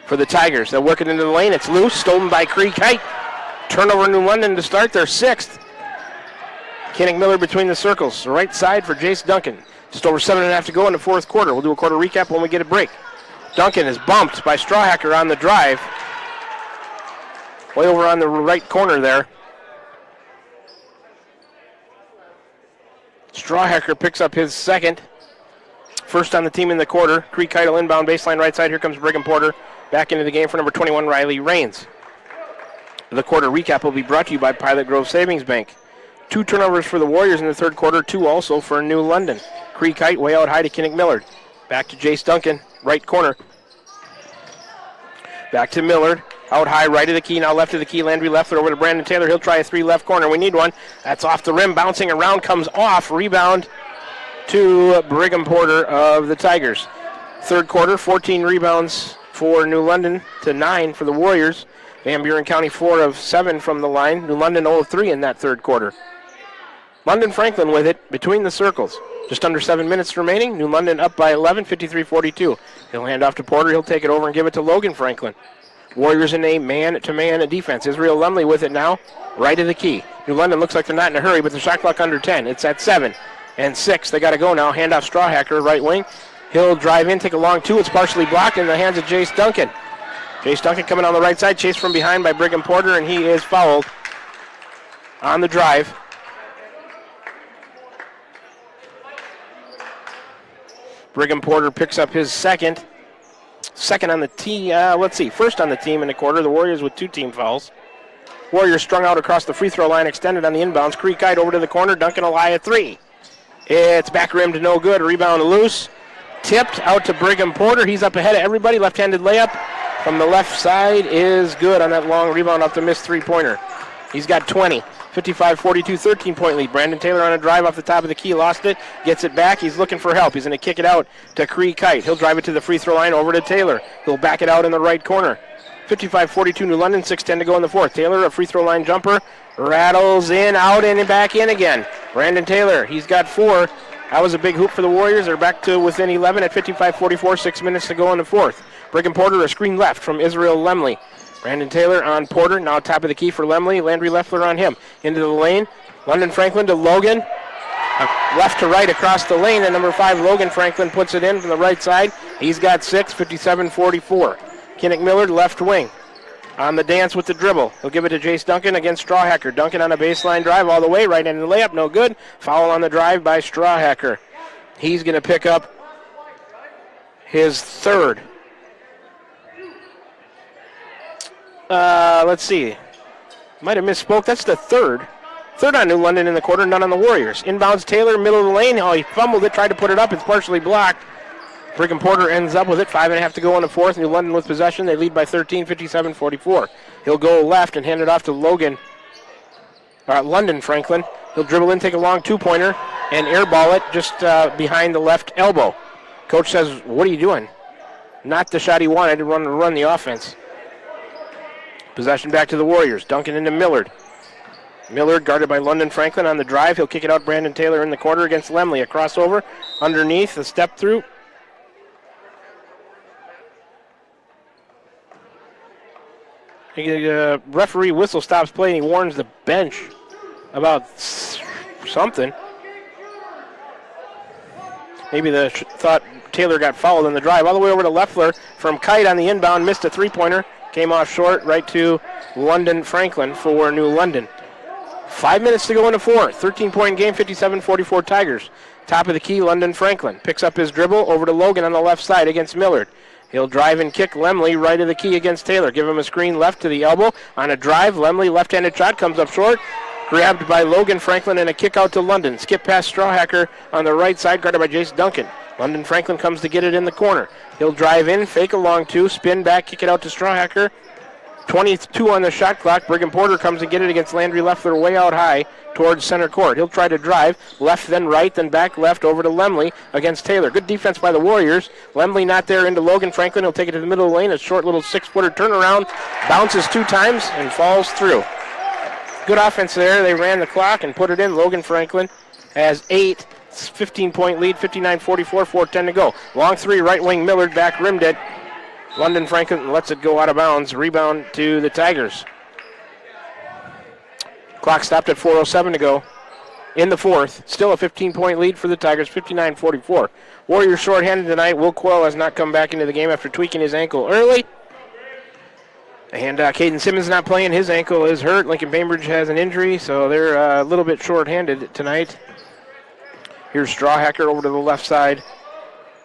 S2: for the Tigers. They'll work it into the lane. It's loose. Stolen by Cree Kite. Turnover New London to start their 6th. Kinnick Miller between the circles. Right side for Jace Duncan. Just over 7.5 to go in the fourth quarter. We'll do a quarter recap when we get a break. Duncan is bumped by Strawhacker on the drive. Way over on the right corner there. Strawhacker picks up his second. First on the team in the quarter. Cree Keitel inbound baseline right side. Here comes Brigham Porter back into the game for number 21, Riley Raines. The quarter recap will be brought to you by Pilot Grove Savings Bank. 2 turnovers for the Warriors in the third quarter, 2 also for New London. Cree Kite way out high to Kinnick Millard. Back to Jace Duncan, right corner. Back to Millard, out high, right of the key, now left of the key. Landry Leffler over to Brandon Taylor. He'll try a 3 left corner. We need one. That's off the rim, bouncing around, comes off. Rebound to Brigham Porter of the Tigers. Third quarter, 14 rebounds for New London to 9 for the Warriors. Van Buren County 4 of 7 from the line. New London 0 of 3 in that third quarter. London Franklin with it between the circles. Just under 7 minutes remaining. New London up by 11, 53-42. He'll hand off to Porter. He'll take it over and give it to Logan Franklin. Warriors in a man-to-man defense. Israel Lemley with it now, right of the key. New London looks like they're not in a hurry, but the shot clock under 10. It's at 7 and 6. They got to go now. Hand off Strawhacker, right wing. He'll drive in, take a long 2. It's partially blocked in the hands of Jace Duncan. Jace Duncan coming on the right side, chased from behind by Brigham Porter, and he is fouled on the drive. Brigham Porter picks up his second. Second on the team. First on the team in the quarter. The Warriors with 2 team fouls. Warriors strung out across the free throw line, extended on the inbounds. Creekite over to the corner. Duncan Elia 3. It's back rimmed, no good. Rebound loose. Tipped out to Brigham Porter. He's up ahead of everybody. Left-handed layup from the left side is good on that long rebound off the missed three-pointer. He's got 20. 55-42, 13-point lead. Brandon Taylor on a drive off the top of the key. Lost it. Gets it back. He's looking for help. He's going to kick it out to Creekite. He'll drive it to the free throw line over to Taylor. He'll back it out in the right corner. 55-42 New London. 6:10 to go in the fourth. Taylor, a free throw line jumper. Rattles in, out, and back in again. Brandon Taylor, he's got 4. That was a big hoop for the Warriors. They're back to within 11 at 55-44, 6 minutes to go in the fourth. Brigham Porter, a screen left from Israel Lemley. Brandon Taylor on Porter, now top of the key for Lemley. Landry Leffler on him. Into the lane. London Franklin to Logan. Left to right across the lane, and number 5, Logan Franklin, puts it in from the right side. He's got 6, 57-44. Kinnick Millard, left wing. On the dance with the dribble. He'll give it to Jace Duncan against Strawhacker. Duncan on a baseline drive all the way. Right end of the layup. No good. Foul on the drive by Strawhacker. He's going to pick up his third. Let's see. Might have misspoke. That's the third. Third on New London in the quarter. None on the Warriors. Inbounds Taylor, middle of the lane. Oh, he fumbled it. Tried to put it up. It's partially blocked. Brigham Porter ends up with it. 5.5 to go in the fourth. New London with possession. They lead by 13, 57-44. He'll go left and hand it off to London Franklin. He'll dribble in, take a long two-pointer, and airball it just behind the left elbow. Coach says, what are you doing? Not the shot he wanted to run the offense. Possession back to the Warriors. Duncan into Millard. Millard guarded by London Franklin on the drive. He'll kick it out Brandon Taylor in the corner against Lemley. A crossover underneath, a step through. The referee whistle stops play and he warns the bench about something. Maybe they thought Taylor got fouled on the drive. All the way over to Leffler from Kite on the inbound. Missed a three-pointer. Came off short right to London Franklin for New London. 5 minutes to go in the fourth. 13-point game, 57-44 Tigers. Top of the key, London Franklin. Picks up his dribble over to Logan on the left side against Millard. He'll drive and kick Lemley right of the key against Taylor. Give him a screen left to the elbow. On a drive, Lemley left-handed shot comes up short. Grabbed by Logan Franklin and a kick out to London. Skip past Strawhacker on the right side, guarded by Jace Duncan. London Franklin comes to get it in the corner. He'll drive in, fake a long two, spin back, kick it out to Strawhacker. 22 on the shot clock. Brigham Porter comes to get it against Landry Leffler way out high towards center court. He'll try to drive left, then right, then back left over to Lemley against Taylor. Good defense by the Warriors. Lemley not there into Logan Franklin. He'll take it to the middle of the lane. A short little 6-footer turnaround. Bounces 2 times and falls through. Good offense there. They ran the clock and put it in. Logan Franklin has 8. 15-point lead, 59-44, 4:10 to go. Long three, right wing Millard back rimmed it. London Franklin lets it go out of bounds. Rebound to the Tigers. Clock stopped at 4:07 to go in the fourth. Still a 15-point lead for the Tigers, 59-44. Warriors shorthanded tonight. Will Quell has not come back into the game after tweaking his ankle early. And Caden Simmons not playing. His ankle is hurt. Lincoln Bainbridge has an injury, so they're a little bit shorthanded tonight. Here's Strawhacker over to the left side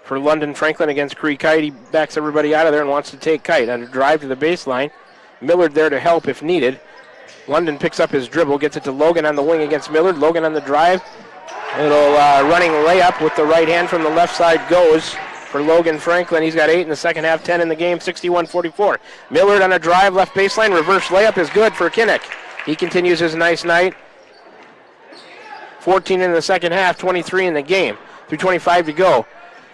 S2: for London Franklin against Cree Kite. He backs everybody out of there and wants to take Kite. On a drive to the baseline. Millard there to help if needed. London picks up his dribble, gets it to Logan on the wing against Millard. Logan on the drive. Little running layup with the right hand from the left side goes for Logan Franklin. He's got 8 in the second half, 10 in the game, 61-44. Millard on a drive, left baseline, reverse layup is good for Kinnick. He continues his nice night. 14 in the second half, 23 in the game. 3:25 to go.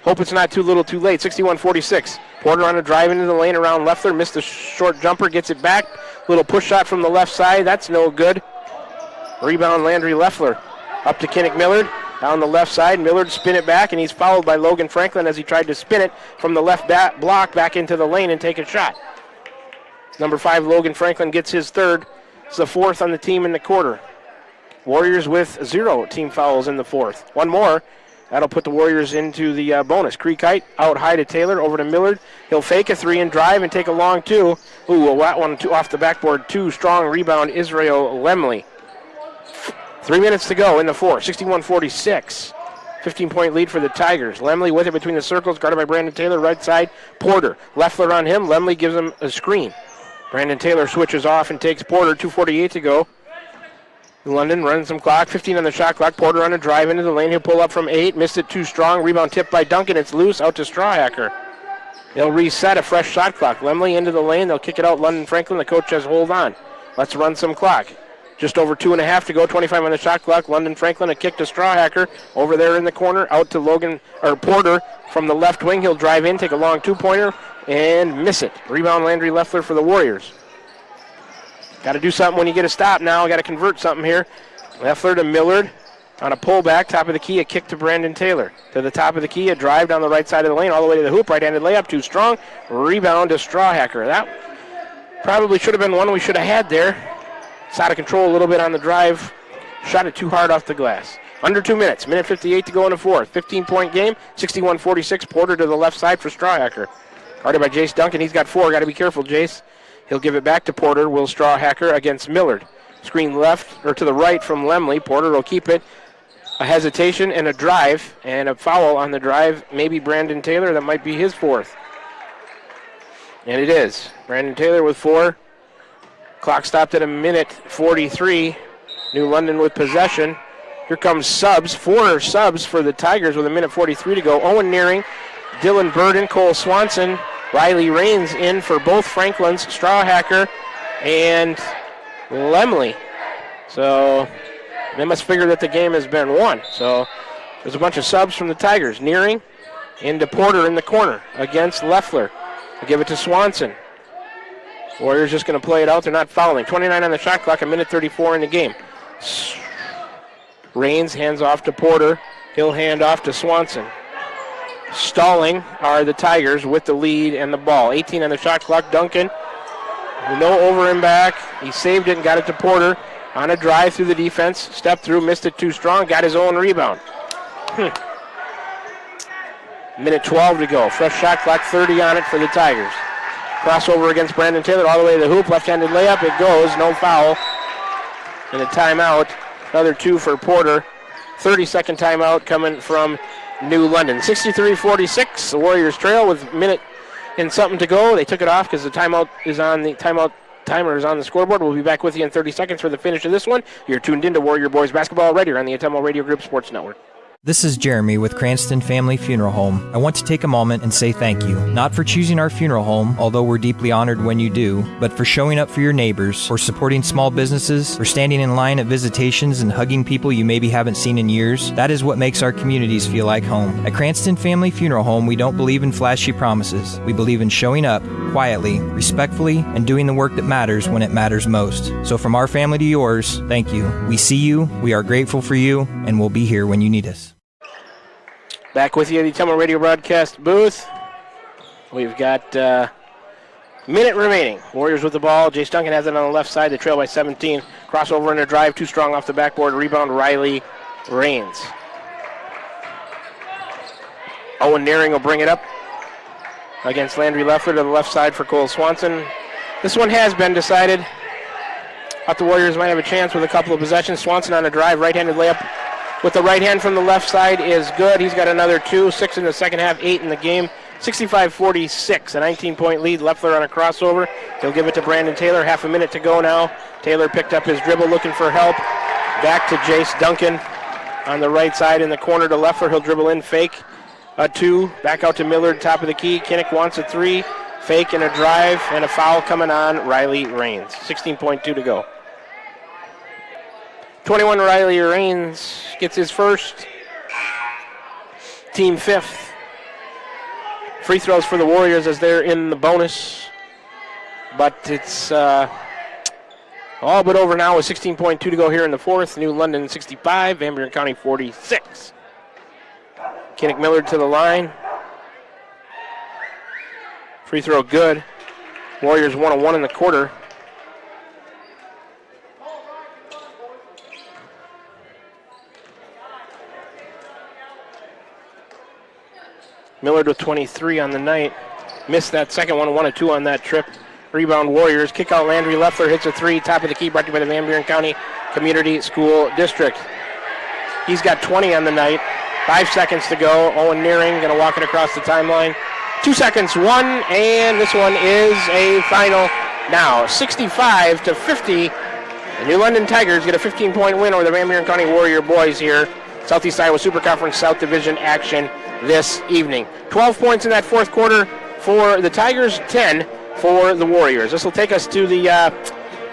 S2: Hope it's not too little too late. 61-46. Porter on a drive into the lane around Leffler. Missed the short jumper, gets it back. Little push shot from the left side. That's no good. Rebound Landry Leffler. Up to Kinnick Millard. Down the left side. Millard spin it back, and he's fouled by Logan Franklin as he tried to spin it from the left block back into the lane and take a shot. Number 5, Logan Franklin gets his third. It's the fourth on the team in the quarter. Warriors with 0 team fouls in the fourth. One more. That'll put the Warriors into the bonus. Creekite out high to Taylor, over to Millard. He'll fake a 3 and drive and take a long 2. Ooh, that one off the backboard. 2 strong rebound, Israel Lemley. 3 minutes to go in the fourth. 61-46. 15-point lead for the Tigers. Lemley with it between the circles, guarded by Brandon Taylor, right side. Porter, Leffler on him. Lemley gives him a screen. Brandon Taylor switches off and takes Porter, 2:48 to go. London running some clock, 15 on the shot clock. Porter on a drive into the lane. He'll pull up from 8, missed it too strong. Rebound tipped by Duncan. It's loose, out to Strawhacker. They'll reset a fresh shot clock. Lemley into the lane. They'll kick it out. London Franklin, the coach has hold on. Let's run some clock. Just over 2.5 to go, 25 on the shot clock. London Franklin, a kick to Strawhacker. Over there in the corner, out to Porter from the left wing. He'll drive in, take a long two-pointer, and miss it. Rebound Landry Leffler for the Warriors. Got to do something when you get a stop now. Got to convert something here. Leffler to Millard on a pullback. Top of the key, a kick to Brandon Taylor. To the top of the key, a drive down the right side of the lane, all the way to the hoop. Right-handed layup, too strong. Rebound to Strawhacker. That probably should have been one we should have had there. It's out of control a little bit on the drive. Shot it too hard off the glass. Under 2 minutes. Minute 58 to go in the fourth. 15-point game. 61-46. Porter to the left side for Strawhacker. Guarded by Jace Duncan. He's got 4. Got to be careful, Jace. He'll give it back to Porter. Will Strawhacker against Millard. Screen left or to the right from Lemley. Porter will keep it. A hesitation and a drive and a foul on the drive. Maybe Brandon Taylor. That might be his 4th. And it is. Brandon Taylor with 4. Clock stopped at a minute 43. New London with possession. Here comes subs. 4 subs for the Tigers with a minute 43 to go. Owen Nearing, Dylan Burden, Cole Swanson, Riley Raines in for both Franklins, Strawhacker, and Lemley. So they must figure that the game has been won. So there's a bunch of subs from the Tigers. Nearing into Porter in the corner against Leffler. They'll give it to Swanson. Warriors just going to play it out. They're not fouling. 29 on the shot clock, a minute 34 in the game. Raines hands off to Porter. He'll hand off to Swanson. Stalling are the Tigers with the lead and the ball. 18 on the shot clock. Duncan, no over and back. He saved it and got it to Porter on a drive through the defense. Stepped through, missed it too strong, got his own rebound. Minute 12 to go. Fresh shot clock, 30 on it for the Tigers. Crossover against Brandon Taylor all the way to the hoop. Left-handed layup. It goes. No foul. And a timeout. Another 2 for Porter. 30-second timeout coming from New London. 63-46. The Warriors trail with a minute and something to go. They took it off because the timeout timer is on the scoreboard. We'll be back with you in 30 seconds for the finish of this one. You're tuned into Warrior Boys Basketball right here on the Atemo Radio Group Sports Network.
S4: This is Jeremy with Cranston Family Funeral Home. I want to take a moment and say thank you, not for choosing our funeral home, although we're deeply honored when you do, but for showing up for your neighbors, for supporting small businesses, for standing in line at visitations and hugging people you maybe haven't seen in years. That is what makes our communities feel like home. At Cranston Family Funeral Home, we don't believe in flashy promises. We believe in showing up quietly, respectfully, and doing the work that matters when it matters most. So from our family to yours, thank you. We see you, we are grateful for you, and we'll be here when you need us.
S2: Back with you at the Atemo Radio broadcast booth. We've got minute remaining. Warriors with the ball. Jace Duncan has it on the left side. They trail by 17. Crossover and a drive. Too strong off the backboard. Rebound Riley Raines. Owen Nearing will bring it up against Landry Leffler to the left side for Cole Swanson. This one has been decided. Thought the Warriors might have a chance with a couple of possessions. Swanson on a drive. Right-handed layup with the right hand from the left side is good. He's got another 2, 6 in the second half, 8 in the game. 65-46, a 19-point lead. Leffler on a crossover. He'll give it to Brandon Taylor. Half a minute to go now. Taylor picked up his dribble, looking for help. Back to Jace Duncan on the right side in the corner to Leffler. He'll dribble in, fake a 2. Back out to Millard, top of the key. Kinnick wants a 3. Fake and a drive, and a foul coming on Riley Raines. 16.2 to go. 21 Riley Raines gets his first, team 5th. Free throws for the Warriors as they're in the bonus. But it's all but over now with 16.2 to go here in the fourth. New London 65, Van Buren County 46. Kinnick Millard to the line. Free throw good. Warriors 1-1 in the quarter. Millard with 23 on the night. Missed that second one, 1 of 2 on that trip. Rebound Warriors. Kick out Landry Leffler hits a 3. Top of the key, brought to you by the Van Buren County Community School District. He's got 20 on the night. 5 seconds to go. Owen Nearing going to walk it across the timeline. 2 seconds, one, and this one is a final now. 65-50. The New London Tigers get a 15-point win over the Van Buren County Warrior Boys here. Southeast Iowa Super Conference South Division action this evening. 12 points in that fourth quarter for the Tigers, 10 for the Warriors. This will take us to the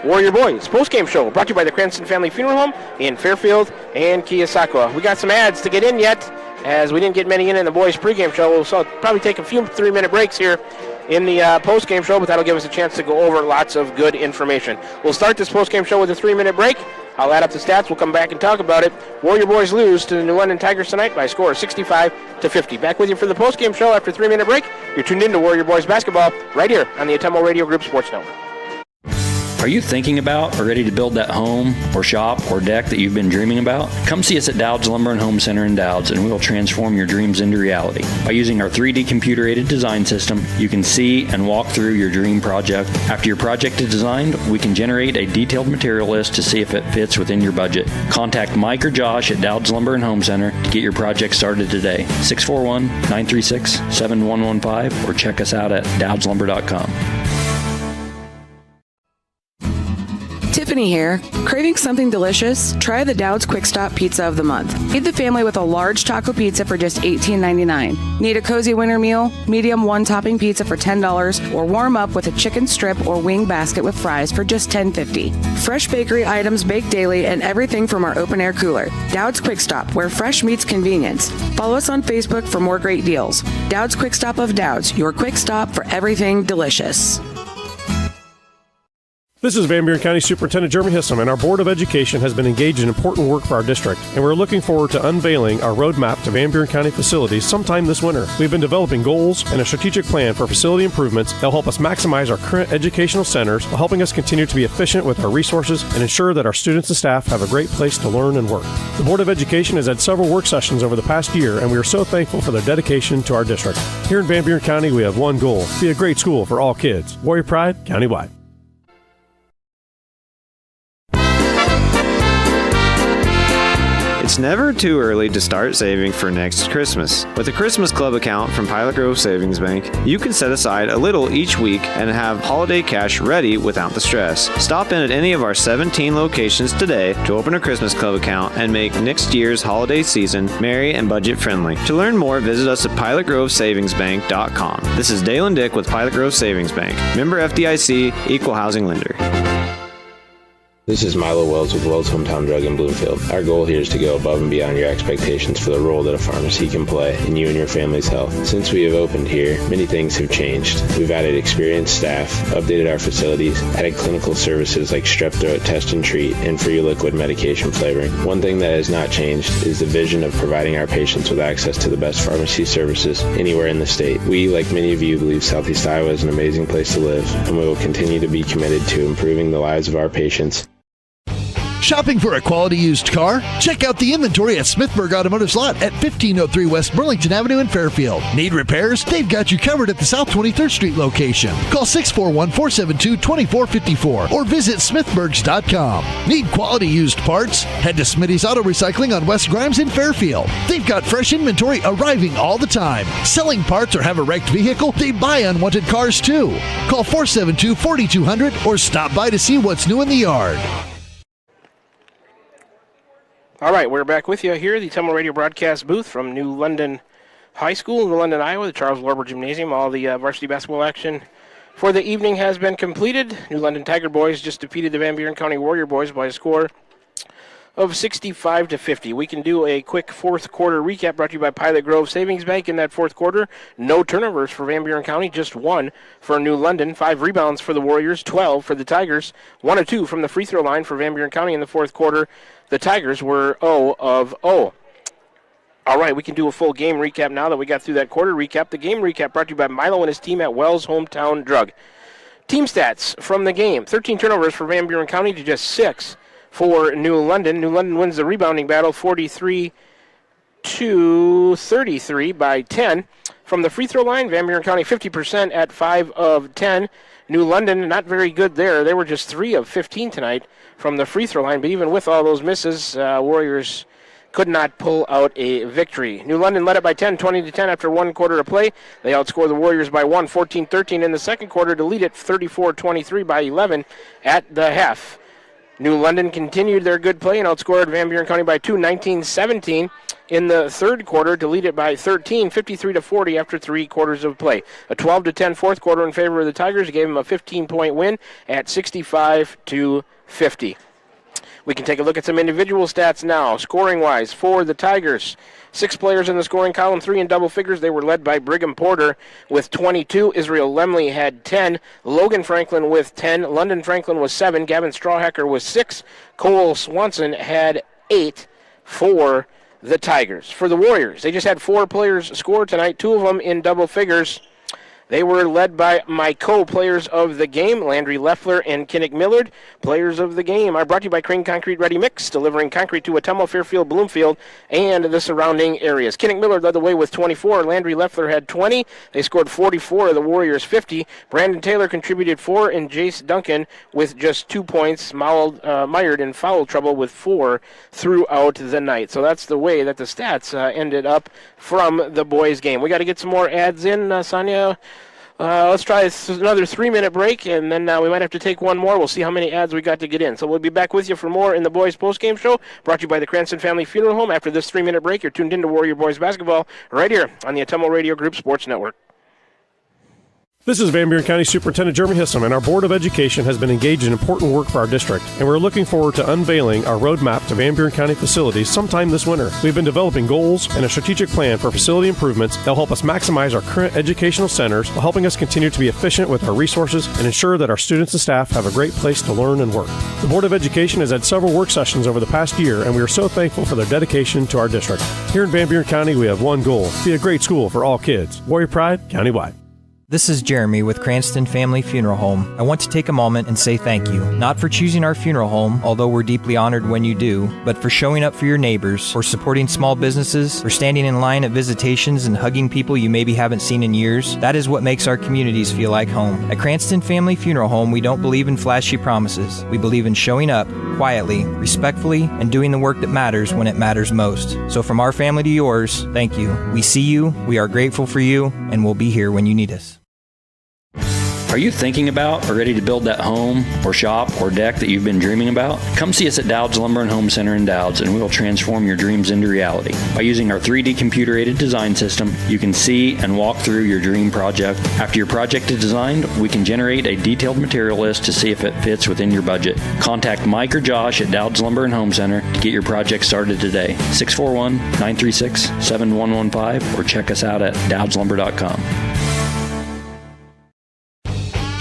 S2: Warrior Boys postgame show, brought to you by the Cranston Family Funeral Home in Fairfield and Keosauqua. We got some ads to get in yet, as we didn't get many in the boys pregame show. We'll probably take a few 3-minute breaks here in the postgame show, but that'll give us a chance to go over lots of good information. We'll start this postgame show with a 3-minute break. I'll add up the stats. We'll come back and talk about it. Warrior Boys lose to the New London Tigers tonight by a score of 65-50. Back with you for the postgame show after a 3-minute break. You're tuned in to Warrior Boys Basketball right here on the Atemo Radio Group Sports Network.
S5: Are you thinking about or ready to build that home or shop or deck that you've been dreaming about? Come see us at Dowd's Lumber and Home Center in Dowd's, and we will transform your dreams into reality. By using our 3D computer-aided design system, you can see and walk through your dream project. After your project is designed, we can generate a detailed material list to see if it fits within your budget. Contact Mike or Josh at Dowd's Lumber and Home Center to get your project started today. 641-936-7115 or check us out at dowdslumber.com.
S6: Tiffany here. Craving something delicious? Try the Dowd's Quick Stop Pizza of the Month. Feed the family with a large taco pizza for just $18.99. Need a cozy winter meal? Medium one-topping pizza for $10, or warm up with a chicken strip or wing basket with fries for just $10.50. Fresh bakery items baked daily and everything from our open-air cooler. Dowd's Quick Stop, where fresh meets convenience. Follow us on Facebook for more great deals. Dowd's Quick Stop of Dowd's, your quick stop for everything delicious.
S3: This is Van Buren County Superintendent Jeremy Hissom, and our Board of Education has been engaged in important work for our district, and we're looking forward to unveiling our roadmap to Van Buren County facilities sometime this winter. We've been developing goals and a strategic plan for facility improvements that will help us maximize our current educational centers while helping us continue to be efficient with our resources and ensure that our students and staff have a great place to learn and work. The Board of Education has had several work sessions over the past year, and we are so thankful for their dedication to our district. Here in Van Buren County, we have one goal: be a great school for all kids. Warrior Pride, countywide.
S7: It's never too early to start saving for next Christmas. With a Christmas Club account from Pilot Grove Savings Bank, you can set aside a little each week and have holiday cash ready without the stress. Stop in at any of our 17 locations today to open a Christmas Club account and make next year's holiday season merry and budget friendly. To learn more, visit us at pilotgrovesavingsbank.com. This is Dalen Dick with Pilot Grove Savings Bank. Member FDIC, Equal Housing Lender.
S13: This is Milo Wells with Wells Hometown Drug in Bloomfield. Our goal here is to go above and beyond your expectations for the role that a pharmacy can play in you and your family's health. Since we have opened here, many things have changed. We've added experienced staff, updated our facilities, added clinical services like strep throat test and treat, and free liquid medication flavoring. One thing that has not changed is the vision of providing our patients with access to the best pharmacy services anywhere in the state. We, like many of you, believe Southeast Iowa is an amazing place to live, and we will continue to be committed to improving the lives of our patients.
S1: Shopping for a quality used car? Check out the inventory at Smithburg Automotive's lot at 1503 West Burlington Avenue in Fairfield. Need repairs? They've got you covered at the South 23rd Street location. Call 641-472-2454 or visit smithburgs.com. Need quality used parts? Head to Smitty's Auto Recycling on West Grimes in Fairfield. They've got fresh inventory arriving all the time. Selling parts or have a wrecked vehicle? They buy unwanted cars too. Call 472-4200 or stop by to see what's new in the yard.
S2: All right, we're back with you here at the Atemo Radio broadcast booth from New London High School in New London, Iowa, the Charles Lorber Gymnasium. All the varsity basketball action for the evening has been completed. New London Tiger Boys just defeated the Van Buren County Warrior Boys by a score of 65-50. We can do a quick fourth quarter recap brought to you by Pilot Grove Savings Bank. In that fourth quarter, no turnovers for Van Buren County, just one for New London. 5 rebounds for the Warriors, 12 for the Tigers. 1 of 2 from the free throw line for Van Buren County in the fourth quarter. The Tigers were 0 of 0. All right, we can do a full game recap now that we got through that quarter recap. The game recap brought to you by Milo and his team at Wells Hometown Drug. Team stats from the game: 13 turnovers for Van Buren County to just 6 for New London. New London wins the rebounding battle 43-33 by 10. From the free throw line, Van Buren County 50% at 5 of 10. New London not very good there. They were just 3 of 15 tonight from the free throw line. But even with all those misses, Warriors could not pull out a victory. New London led it by 10, 20-10 after one quarter to play. They outscored the Warriors by 1, 14-13 in the second quarter to lead it 34-23 by 11 at the half. New London continued their good play and outscored Van Buren County by 2, 19-17 in the third quarter to lead it by 13, 53-40 after 3 quarters of play. A 12-10 fourth quarter in favor of the Tigers gave them a 15-point win at 65-50. We can take a look at some individual stats now. Scoring-wise for the Tigers, 6 players in the scoring column, 3 in double figures. They were led by Brigham Porter with 22. Israel Lemley had 10. Logan Franklin with 10. London Franklin was 7. Gavin Strawhacker was 6. Cole Swanson had 8 for the Tigers. For the Warriors, they just had 4 players score tonight, 2 of them in double figures. They were led by my co-players of the game, Landry Leffler and Kinnick Millard. Players of the game are brought to you by Crane Concrete Ready Mix, delivering concrete to Ottumwa, Fairfield, Bloomfield, and the surrounding areas. Kinnick Millard led the way with 24. Landry Leffler had 20. They scored 44 of the Warriors' 50. Brandon Taylor contributed 4, and Jace Duncan with just 2 points, mired in foul trouble with 4 throughout the night. So that's the way that the stats ended up from the boys' game. We got to get some more ads in, Sonia. Let's try another 3-minute break, and then we might have to take one more. We'll see how many ads we got to get in. So we'll be back with you for more in the Boys Postgame Show, brought to you by the Cranston Family Funeral Home. After this 3-minute break, you're tuned into Warrior Boys Basketball right here on the Ottumwa Radio Group Sports Network.
S3: This is Van Buren County Superintendent Jeremy Hissom, and our Board of Education has been engaged in important work for our district, and we're looking forward to unveiling our roadmap to Van Buren County facilities sometime this winter. We've been developing goals and a strategic plan for facility improvements that will help us maximize our current educational centers while helping us continue to be efficient with our resources and ensure that our students and staff have a great place to learn and work. The Board of Education has had several work sessions over the past year, and we are so thankful for their dedication to our district. Here in Van Buren County, we have one goal: be a great school for all kids. Warrior Pride, countywide.
S4: This is Jeremy with Cranston Family Funeral Home. I want to take a moment and say thank you, not for choosing our funeral home, although we're deeply honored when you do, but for showing up for your neighbors, for supporting small businesses, for standing in line at visitations and hugging people you maybe haven't seen in years. That is what makes our communities feel like home. At Cranston Family Funeral Home, we don't believe in flashy promises. We believe in showing up quietly, respectfully, and doing the work that matters when it matters most. So from our family to yours, thank you. We see you, we are grateful for you, and we'll be here when you need us.
S5: Are you thinking about or ready to build that home or shop or deck that you've been dreaming about? Come see us at Dowd's Lumber and Home Center in Dowd's, and we will transform your dreams into reality. By using our 3D computer-aided design system, you can see and walk through your dream project. After your project is designed, we can generate a detailed material list to see if it fits within your budget. Contact Mike or Josh at Dowd's Lumber and Home Center to get your project started today. 641-936-7115 or check us out at dowdslumber.com.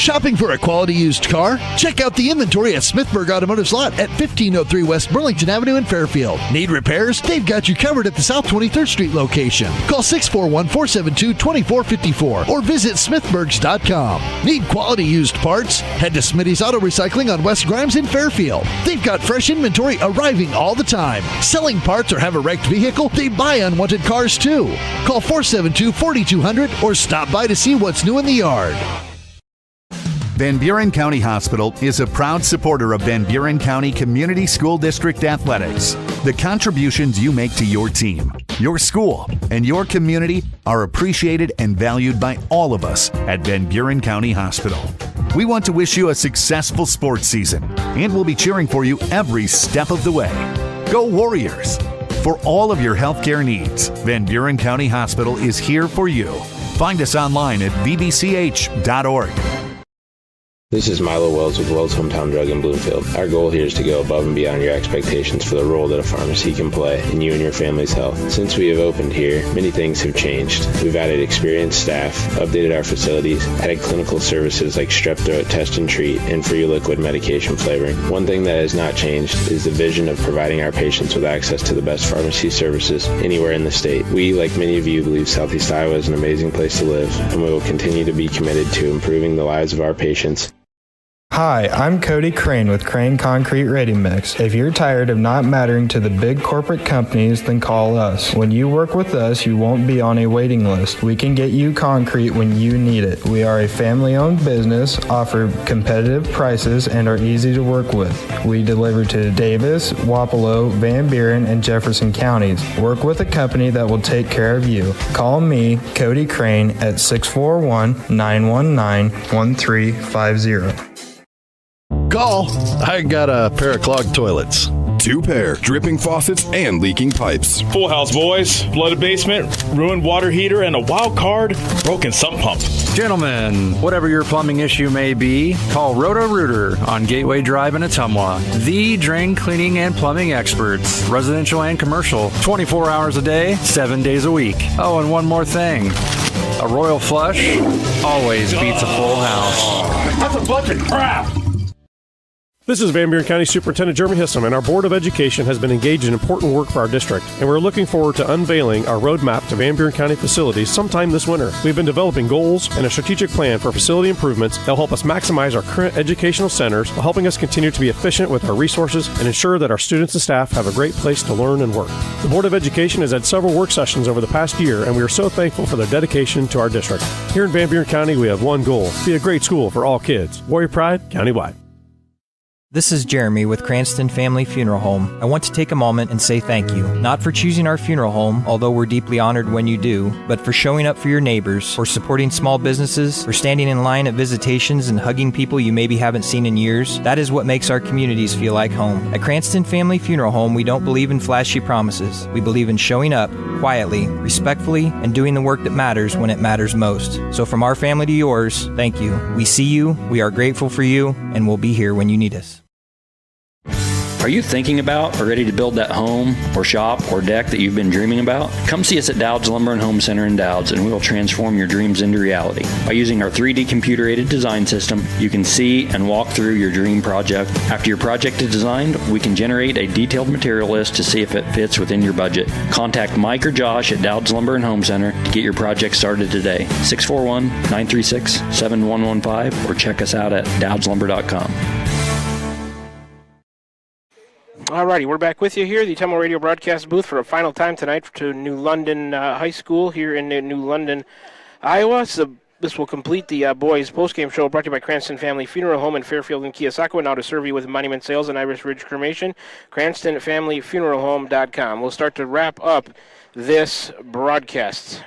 S1: Shopping for a quality used car? Check out the inventory at Smithburg Automotive's lot at 1503 West Burlington Avenue in Fairfield. Need repairs? They've got you covered at the South 23rd Street location. Call 641-472-2454 or visit smithburgs.com. Need quality used parts? Head to Smitty's Auto Recycling on West Grimes in Fairfield. They've got fresh inventory arriving all the time. Selling parts or have a wrecked vehicle? They buy unwanted cars too. Call 472-4200 or stop by to see what's new in the yard.
S8: Van Buren County Hospital is a proud supporter of Van Buren County Community School District Athletics. The contributions you make to your team, your school, and your community are appreciated and valued by all of us at Van Buren County Hospital. We want to wish you a successful sports season, and we'll be cheering for you every step of the way. Go Warriors! For all of your healthcare needs, Van Buren County Hospital is here for you. Find us online at vbch.org.
S13: This is Milo Wells with Wells Hometown Drug in Bloomfield. Our goal here is to go above and beyond your expectations for the role that a pharmacy can play in you and your family's health. Since we have opened here, many things have changed. We've added experienced staff, updated our facilities, added clinical services like strep throat test and treat, and free liquid medication flavoring. One thing that has not changed is the vision of providing our patients with access to the best pharmacy services anywhere in the state. We, like many of you, believe Southeast Iowa is an amazing place to live, and we will continue to be committed to improving the lives of our patients
S14: Hi, I'm Cody Crane with Crane Concrete Ready Mix. If you're tired of not mattering to the big corporate companies, then call us. When you work with us, you won't be on a waiting list. We can get you concrete when you need it. We are a family-owned business, offer competitive prices, and are easy to work with. We deliver to Davis, Wapello, Van Buren, and Jefferson counties. Work with a company that will take care of you. Call me, Cody Crane, at 641-919-1350.
S1: Call. I got a pair of clogged toilets.
S15: 2 pair, dripping faucets, and leaking pipes.
S16: Full house, boys. Flooded basement, ruined water heater, and a wild card, broken sump pump.
S17: Gentlemen, whatever your plumbing issue may be, call Roto-Rooter on Gateway Drive in Ottumwa. The drain cleaning and plumbing experts, residential and commercial, 24 hours a day, 7 days a week. Oh, and one more thing. A royal flush always beats a full house.
S16: That's a bunch of crap!
S3: This is Van Buren County Superintendent Jeremy Hissom, and our Board of Education has been engaged in important work for our district, and we're looking forward to unveiling our roadmap to Van Buren County facilities sometime this winter. We've been developing goals and a strategic plan for facility improvements that will help us maximize our current educational centers while helping us continue to be efficient with our resources and ensure that our students and staff have a great place to learn and work. The Board of Education has had several work sessions over the past year, and we are so thankful for their dedication to our district. Here in Van Buren County, we have one goal: be a great school for all kids. Warrior Pride, countywide.
S4: This is Jeremy with Cranston Family Funeral Home. I want to take a moment and say thank you, not for choosing our funeral home, although we're deeply honored when you do, but for showing up for your neighbors, for supporting small businesses, for standing in line at visitations and hugging people you maybe haven't seen in years. That is what makes our communities feel like home. At Cranston Family Funeral Home, we don't believe in flashy promises. We believe in showing up quietly, respectfully, and doing the work that matters when it matters most. So from our family to yours, thank you. We see you, we are grateful for you, and we'll be here when you need us.
S5: Are you thinking about or ready to build that home or shop or deck that you've been dreaming about? Come see us at Dowd's Lumber and Home Center in Dowd's, and we will transform your dreams into reality. By using our 3D computer-aided design system, you can see and walk through your dream project. After your project is designed, we can generate a detailed material list to see if it fits within your budget. Contact Mike or Josh at Dowd's Lumber and Home Center to get your project started today. 641-936-7115 or check us out at dowdslumber.com.
S2: Alrighty, we're back with you here, the Ottumwa Radio broadcast booth for a final time tonight to New London High School here in New London, Iowa. So this will complete the boys postgame show brought to you by Cranston Family Funeral Home in Fairfield and Keosauqua. Now to serve you with Monument Sales and Irish Ridge Cremation, CranstonFamilyFuneralHome.com. We'll start to wrap up this broadcast.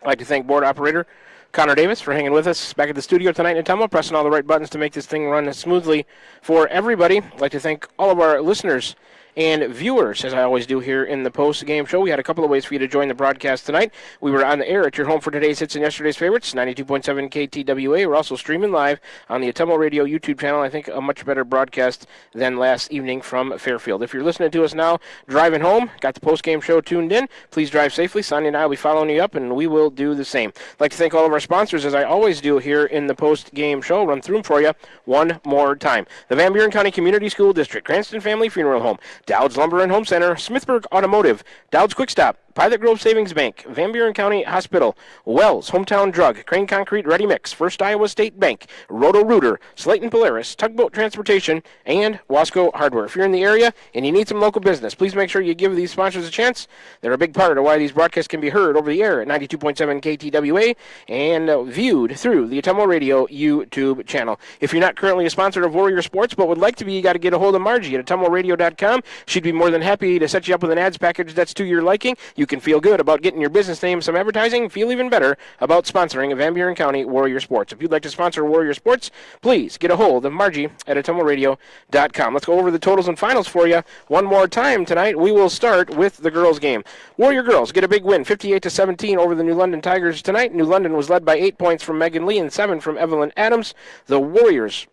S2: I'd like to thank board operator Connor Davis for hanging with us back at the studio tonight in Ottumwa, pressing all the right buttons to make this thing run smoothly for everybody. I'd like to thank all of our listeners and viewers, as I always do here in the post-game show. We had a couple of ways for you to join the broadcast tonight. We were on the air at your home for today's hits and yesterday's favorites, 92.7 KTWA. We're also streaming live on the Ottumwa Radio YouTube channel. I think a much better broadcast than last evening from Fairfield. If you're listening to us now, driving home, got the post-game show tuned in, please drive safely. Sonia and I will be following you up, and we will do the same. I'd like to thank all of our sponsors, as I always do here in the post-game show. Run through them for you one more time. The Van Buren County Community School District, Cranston Family Funeral Home, Dowd's Lumber and Home Center, Smithburg Automotive, Dowd's Quick Stop, Pilot Grove Savings Bank, Van Buren County Hospital, Wells Hometown Drug, Crane Concrete Ready Mix, First Iowa State Bank, Roto-Rooter, Slayton Polaris, Tugboat Transportation, and Wasco Hardware. If you're in the area and you need some local business, please make sure you give these sponsors a chance. They're a big part of why these broadcasts can be heard over the air at 92.7 KTWA and viewed through the Ottumwa Radio YouTube channel. If you're not currently a sponsor of Warrior Sports but would like to be, you got to get a hold of Margie at AttumwaRadio.com. She'd be more than happy to set you up with an ads package that's to your liking. You can feel good about getting your business name some advertising, feel even better about sponsoring Van Buren County Warrior Sports. If you'd like to sponsor Warrior Sports, please get a hold of Margie at AttumwaRadio.com. Let's go over the totals and finals for you one more time tonight. We will start with the girls' game. Warrior girls get a big win, 58-17 over the New London Tigers tonight. New London was led by 8 points from Megan Lee and 7 from Evelyn Adams. The Warriors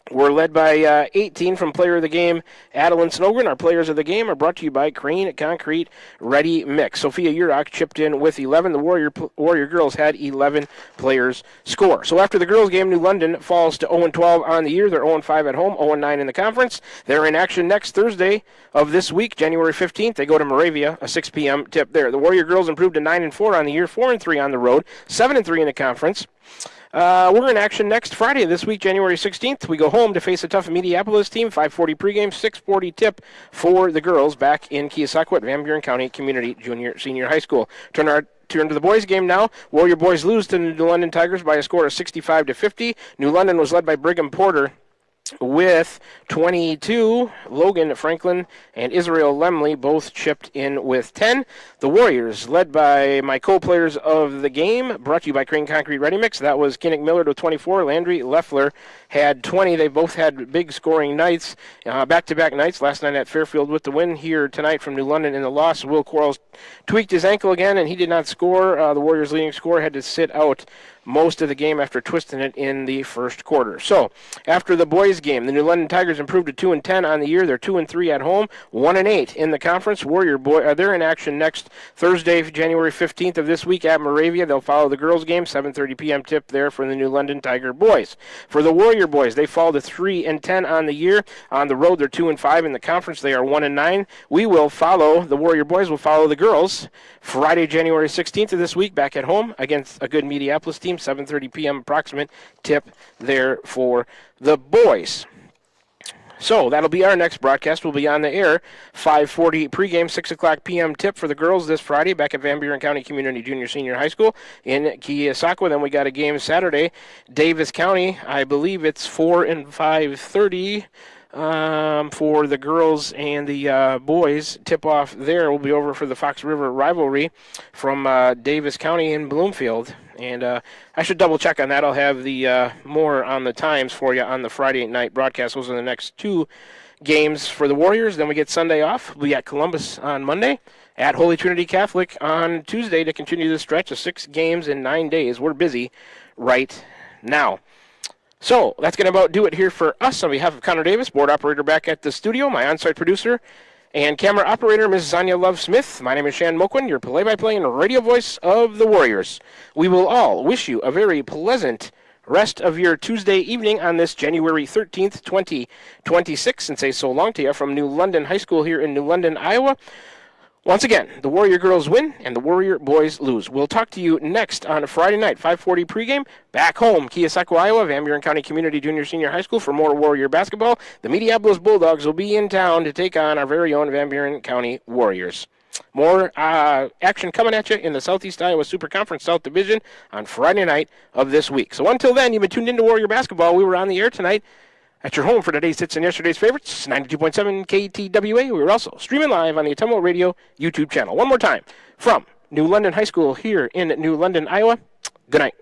S2: were led by 18 from player of the game, Adeline Snogren. Our players of the game are brought to you by Crane Concrete Ready Mix. Sophia Urach chipped in with 11. The Warrior girls had 11 players score. So after the girls game, New London falls to 0-12 on the year. They're 0-5 at home, 0-9 in the conference. They're in action next Thursday of this week, January 15th. They go to Moravia, a 6 p.m. tip there. The Warrior girls improved to 9-4 on the year, 4-3 on the road, 7-3 in the conference. We're in action next Friday this week, January 16th. We go home to face a tough Mediapolis team, 5:40 pregame, 6:40 tip for the girls back in Keosauqua at Van Buren County Community Senior High School. Turn to the boys' game now. Warrior boys lose to the New London Tigers by a score of 65-50. New London was led by Brigham Porter with 22. Logan Franklin and Israel Lemley both chipped in with 10. The Warriors, led by my co-players of the game, brought to you by Crane Concrete Ready Mix. That was Kinnick Millard with 24. Landry Leffler had 20. They both had big scoring nights, back-to-back nights. Last night at Fairfield with the win, here tonight from New London in the loss. Will Quarles tweaked his ankle again, and he did not score. The Warriors' leading scorer had to sit out most of the game after twisting it in the first quarter. So, after the boys' game, the New London Tigers improved to 2-10 on the year. They're 2-3 at home, 1-8 in the conference. Warrior they're in action next Thursday, January 15th of this week at Moravia. They'll follow the girls' game, 7:30 p.m. tip there for the New London Tiger boys. For the Warrior boys, they fall to 3-10 on the year. On the road, they're 2-5 in the conference. They are 1-9. The Warrior boys will follow the girls Friday, January 16th of this week back at home against a good Mediapolis team. 7:30 p.m. approximate tip there for the boys. So that'll be our next broadcast. We'll be on the air 5:40 pregame, 6 o'clock p.m. tip for the girls this Friday back at Van Buren County Community Senior High School in Keosauqua. Then we got a game Saturday, Davis County. I believe it's 4 and 5:30. For the girls and the boys. Tip-off there will be over for the Fox River rivalry from Davis County in Bloomfield. And I should double-check on that. I'll have the more on the times for you on the Friday night broadcast. Those are the next two games for the Warriors. Then we get Sunday off. We'll be at Columbus on Monday, at Holy Trinity Catholic on Tuesday to continue the stretch of 6 games in 9 days. We're busy right now. So that's going to about do it here for us. On behalf of Connor Davis, board operator back at the studio, my on-site producer and camera operator, Ms. Zanya Love-Smith. My name is Shan Moquin, your play-by-play and radio voice of the Warriors. We will all wish you a very pleasant rest of your Tuesday evening on this January 13th, 2026, and say so long to you from New London High School here in New London, Iowa. Once again, the Warrior girls win and the Warrior boys lose. We'll talk to you next on a Friday night, 5:40 pregame, back home, Keosauqua, Iowa, Van Buren County Community Senior High School for more Warrior basketball. The Mediapolis Bulldogs will be in town to take on our very own Van Buren County Warriors. More action coming at you in the Southeast Iowa Super Conference South Division on Friday night of this week. So until then, you've been tuned into Warrior basketball. We were on the air tonight at your home for today's hits and yesterday's favorites, 92.7 KTWA. We were also streaming live on the Ottumwa Radio YouTube channel. One more time, from New London High School here in New London, Iowa. Good night.